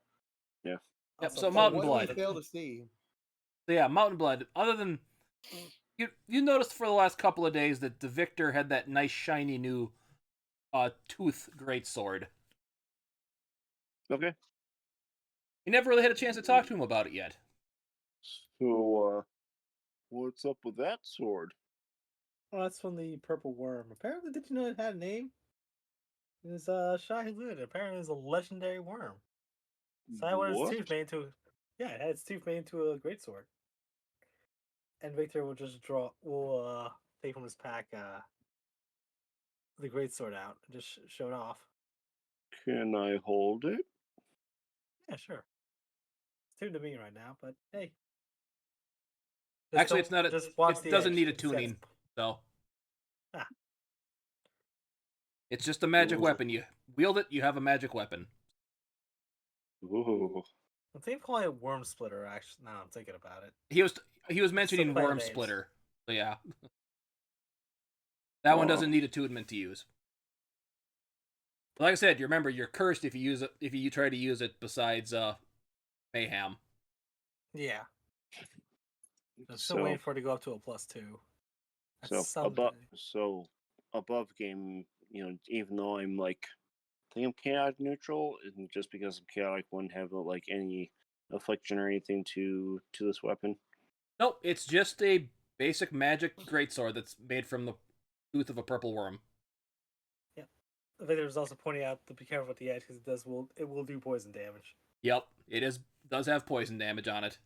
Yeah. Yep, Also, so Paul, Mountain What Blood. did we fail to see? So yeah, Mountain Blood. Other than you noticed for the last couple of days that the Victor had that nice shiny new tooth greatsword. Okay. You never really had a chance to talk to him about it yet. So, what's up with that sword? Oh, that's from the purple worm. Apparently, did you know it had a name? It was Shahilud. Apparently, it was a legendary worm. So I wanted its What? tooth made into. Yeah, it had its tooth made into a greatsword. And Victor will just take from his pack the greatsword out and just show it off. Can I hold it? Yeah, sure. It's tuned to me right now, but hey. Actually, it's not. It doesn't need a It's got tuning, so Ah. it's just a magic Ooh. weapon. You wield it, you have a magic weapon. Ooh. I think I'm calling it Worm Splitter. Actually, now I'm thinking about it. He was mentioning playing Worm names. Splitter, so yeah. That one Oh. doesn't need attunement to use. Like I said, you remember you're cursed if you use it if you try to use it besides Mayhem. Yeah. I'm still waiting for it to go up to a +2. That's So above game, even though I'm like, I think I'm chaotic neutral, and just because I'm chaotic, wouldn't have like any affliction or anything to this weapon. Nope, it's just a basic magic greatsword that's made from the tooth of a purple worm. Yep. I think was also pointing out to be careful with the edge because it will do poison damage. Yep, it does have poison damage on it.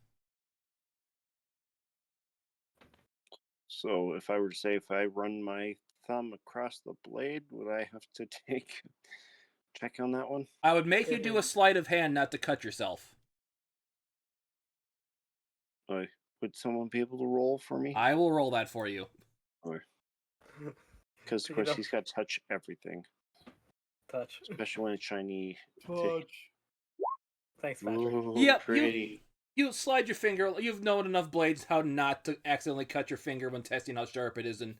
So if I were to say if I run my thumb across the blade, would I have to take check on that one? I would make you do a sleight of hand not to cut yourself. Would someone be able to roll for me? I will roll that for you. Because of course he's got to touch everything, Touch. especially when it's shiny. Touch. Thanks, Patrick. Ooh, Yep, pretty. You slide your finger. You've known enough blades how not to accidentally cut your finger when testing how sharp it is. And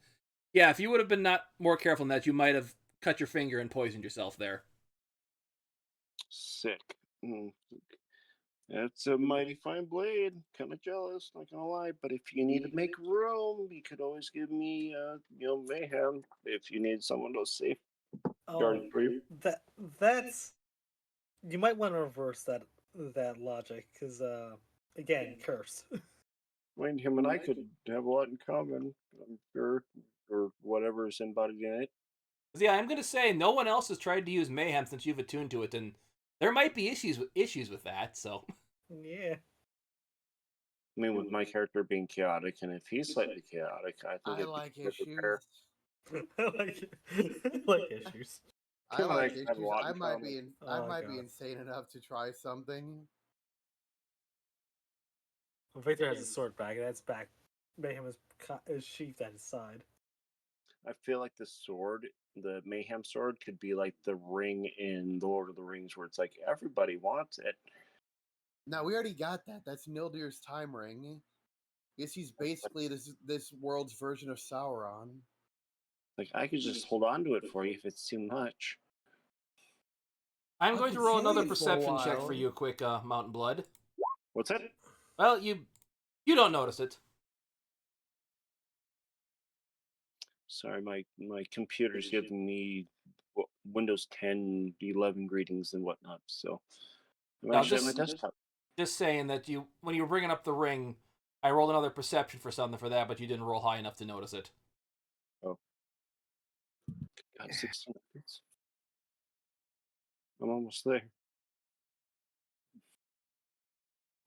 yeah, if you would have been not more careful than that, you might have cut your finger and poisoned yourself there. Sick. That's a mighty fine blade. Kind of jealous, not gonna lie. But if you need to make room, you could always give me, mayhem. If you need someone to safe guard for you. That's you might want to reverse that logic because again, curse. I mean, him and I could have a lot in common, I'm sure, or whatever is embodied in it. Yeah, I'm gonna say no one else has tried to use mayhem since you've attuned to it, and there might be issues with that. So Yeah. I mean, with my character being chaotic, and if he's slightly chaotic, I think I it'd like be a good pair. issues. I like issues. I Tim and I like have a issues. lot I in might common. be Oh, I might be God. insane enough to try something. Well, Victor has a sword back, and that's back. Mayhem is sheathed at his side. I feel like the sword, the Mayhem sword, could be like the ring in The Lord of the Rings, where it's like everybody wants it. Now we already got that. That's Nyldear's time ring. Guess he's basically this world's version of Sauron. Like I could just hold on to it for you if it's too much. I'm I've going to been roll saying another it for a perception check while. for you, quick, Mountain Blood. What's that? Well, you don't notice it. Sorry, my computer's giving me Windows 10, 11 greetings and whatnot. So I'm No, actually at my desktop. Just saying that when you were bringing up the ring, I rolled another perception for something for that, but you didn't roll high enough to notice it. Oh, got 16 minutes. I'm almost there.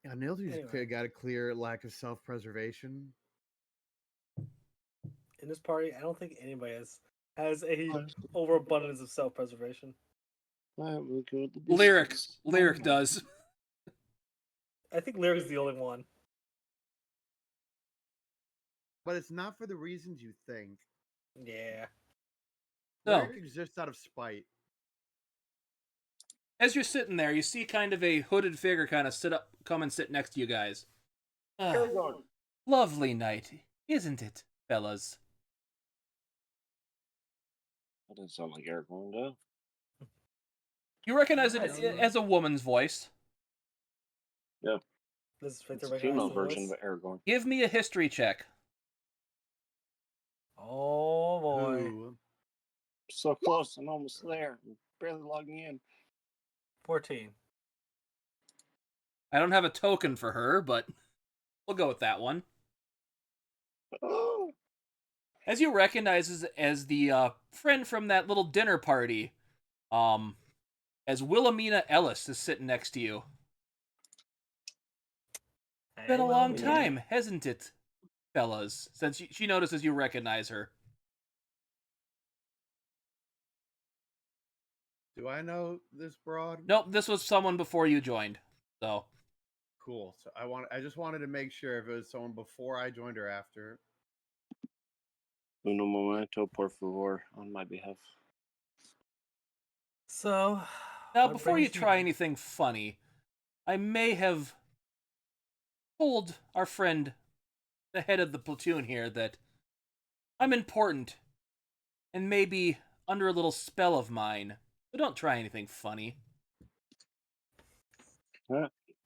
Yeah, Nyldear's Anyway. got a clear lack of self-preservation. In this party, I don't think anybody has a overabundance of self-preservation. Lyric does. I think Lyric's the only one. But it's not for the reasons you think. Yeah. So, Lyric exists out of spite. as you're sitting there, you see kind of a hooded figure kind of come and sit next to you guys. Lovely night, isn't it, fellas? That doesn't sound like Aragorn, though. You recognize it as a woman's voice. Yeah. Does It's Victor a recognize female the version voice? of Aragorn. Give me a history check. Oh boy. Ooh. So close. I'm almost there. I'm barely logging in. 14. I don't have a token for her, but we'll go with that one. Oh. As you recognize as the friend from that little dinner party, as Wilhelmina Ellis is sitting next to you. Hey, Been a long Wilhelmina. time, hasn't it, fellas? Since she notices you recognize her. Do I know this broad? Nope, this was someone before you joined. So Cool. So I just wanted to make sure if it was someone before I joined or after. Uno momento, por favor, on my behalf. So, now, what before you brings try here? anything funny, I may have told our friend, the head of the platoon here, that I'm important and maybe under a little spell of mine. So don't try anything funny.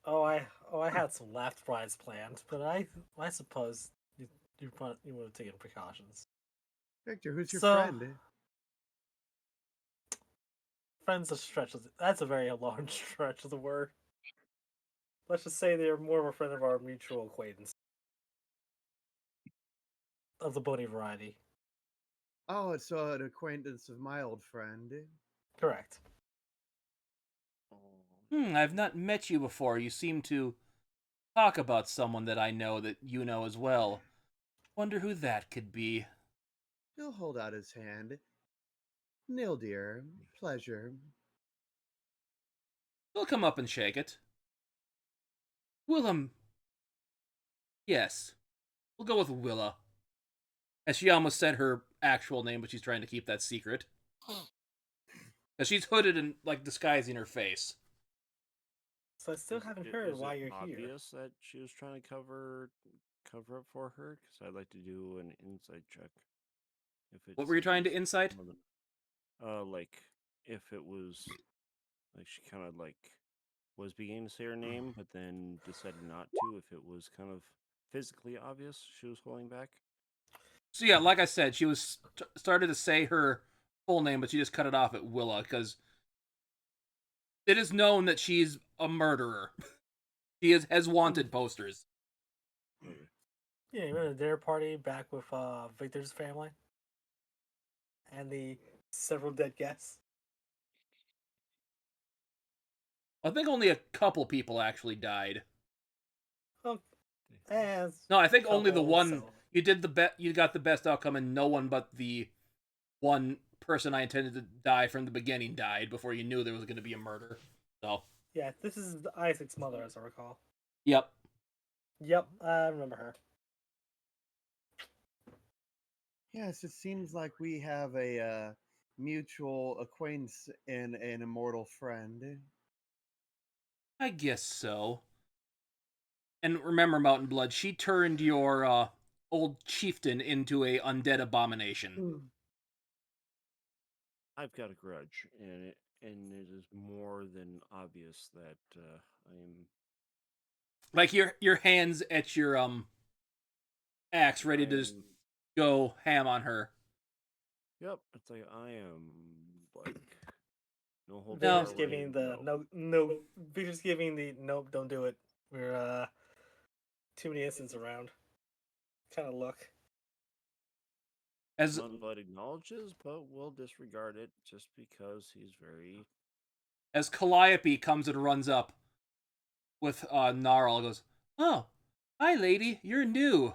Oh, I had some laugh rides planned, but I suppose you would have taken precautions. Victor, who's your So- friend? Friends a stretch. That's a very large stretch of the word. Let's just say they're more of a friend of our mutual acquaintance. Of the bony variety. Oh, it's an acquaintance of my old friend. Correct. I've not met you before. You seem to talk about someone that I know that you know as well. Wonder who that could be. He'll hold out his hand. Nlydear, pleasure. He'll come up and shake it. Willem. Yes. We'll go with Willa. As she almost said her actual name, but she's trying to keep that secret. Because she's hooded and, like, disguising her face. So I still haven't heard why you're here. Obvious that she was trying to cover up for her, because I'd like to do an insight check. What were you trying to seems insight? more than- like if it was like she kind of like was beginning to say her name, but then decided not to. If it was kind of physically obvious she was holding back. So yeah, like I said, she was started to say her full name, but she just cut it off at Willa, because it is known that she's a murderer. She has wanted posters. Yeah, you remember the dinner party back with Victor's family? And the several dead guests? I think only a couple people actually died. Oh, and No, I think only the couple, one. so- You did you got the best outcome, and no one but the one person I intended to die from the beginning died before you knew there was going to be a murder. So, Yeah, this is Isaac's mother, as I recall. yep. Yep, I remember her. Yes, it seems like we have a mutual acquaintance and an immortal friend. I guess so. And remember, Mountain Blood, she turned your old chieftain into a undead abomination. I've got a grudge, and it is more than obvious that I'm. Like your hands at your axe, ready to just I'm- go ham on her. Yep, it's like I am like no hold No. Victor's giving the no. Victor's giving the nope, don't do it. We're too many incidents around. Kind of look. As Nlydear acknowledges, but will disregard it just because he's very. as Calliope comes and runs up with Gnarl, goes, "Oh, hi, lady, you're new."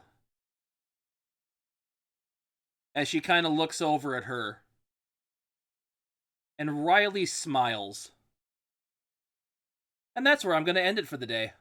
As she kind of looks over at her, and Riley smiles. And that's where I'm going to end it for the day.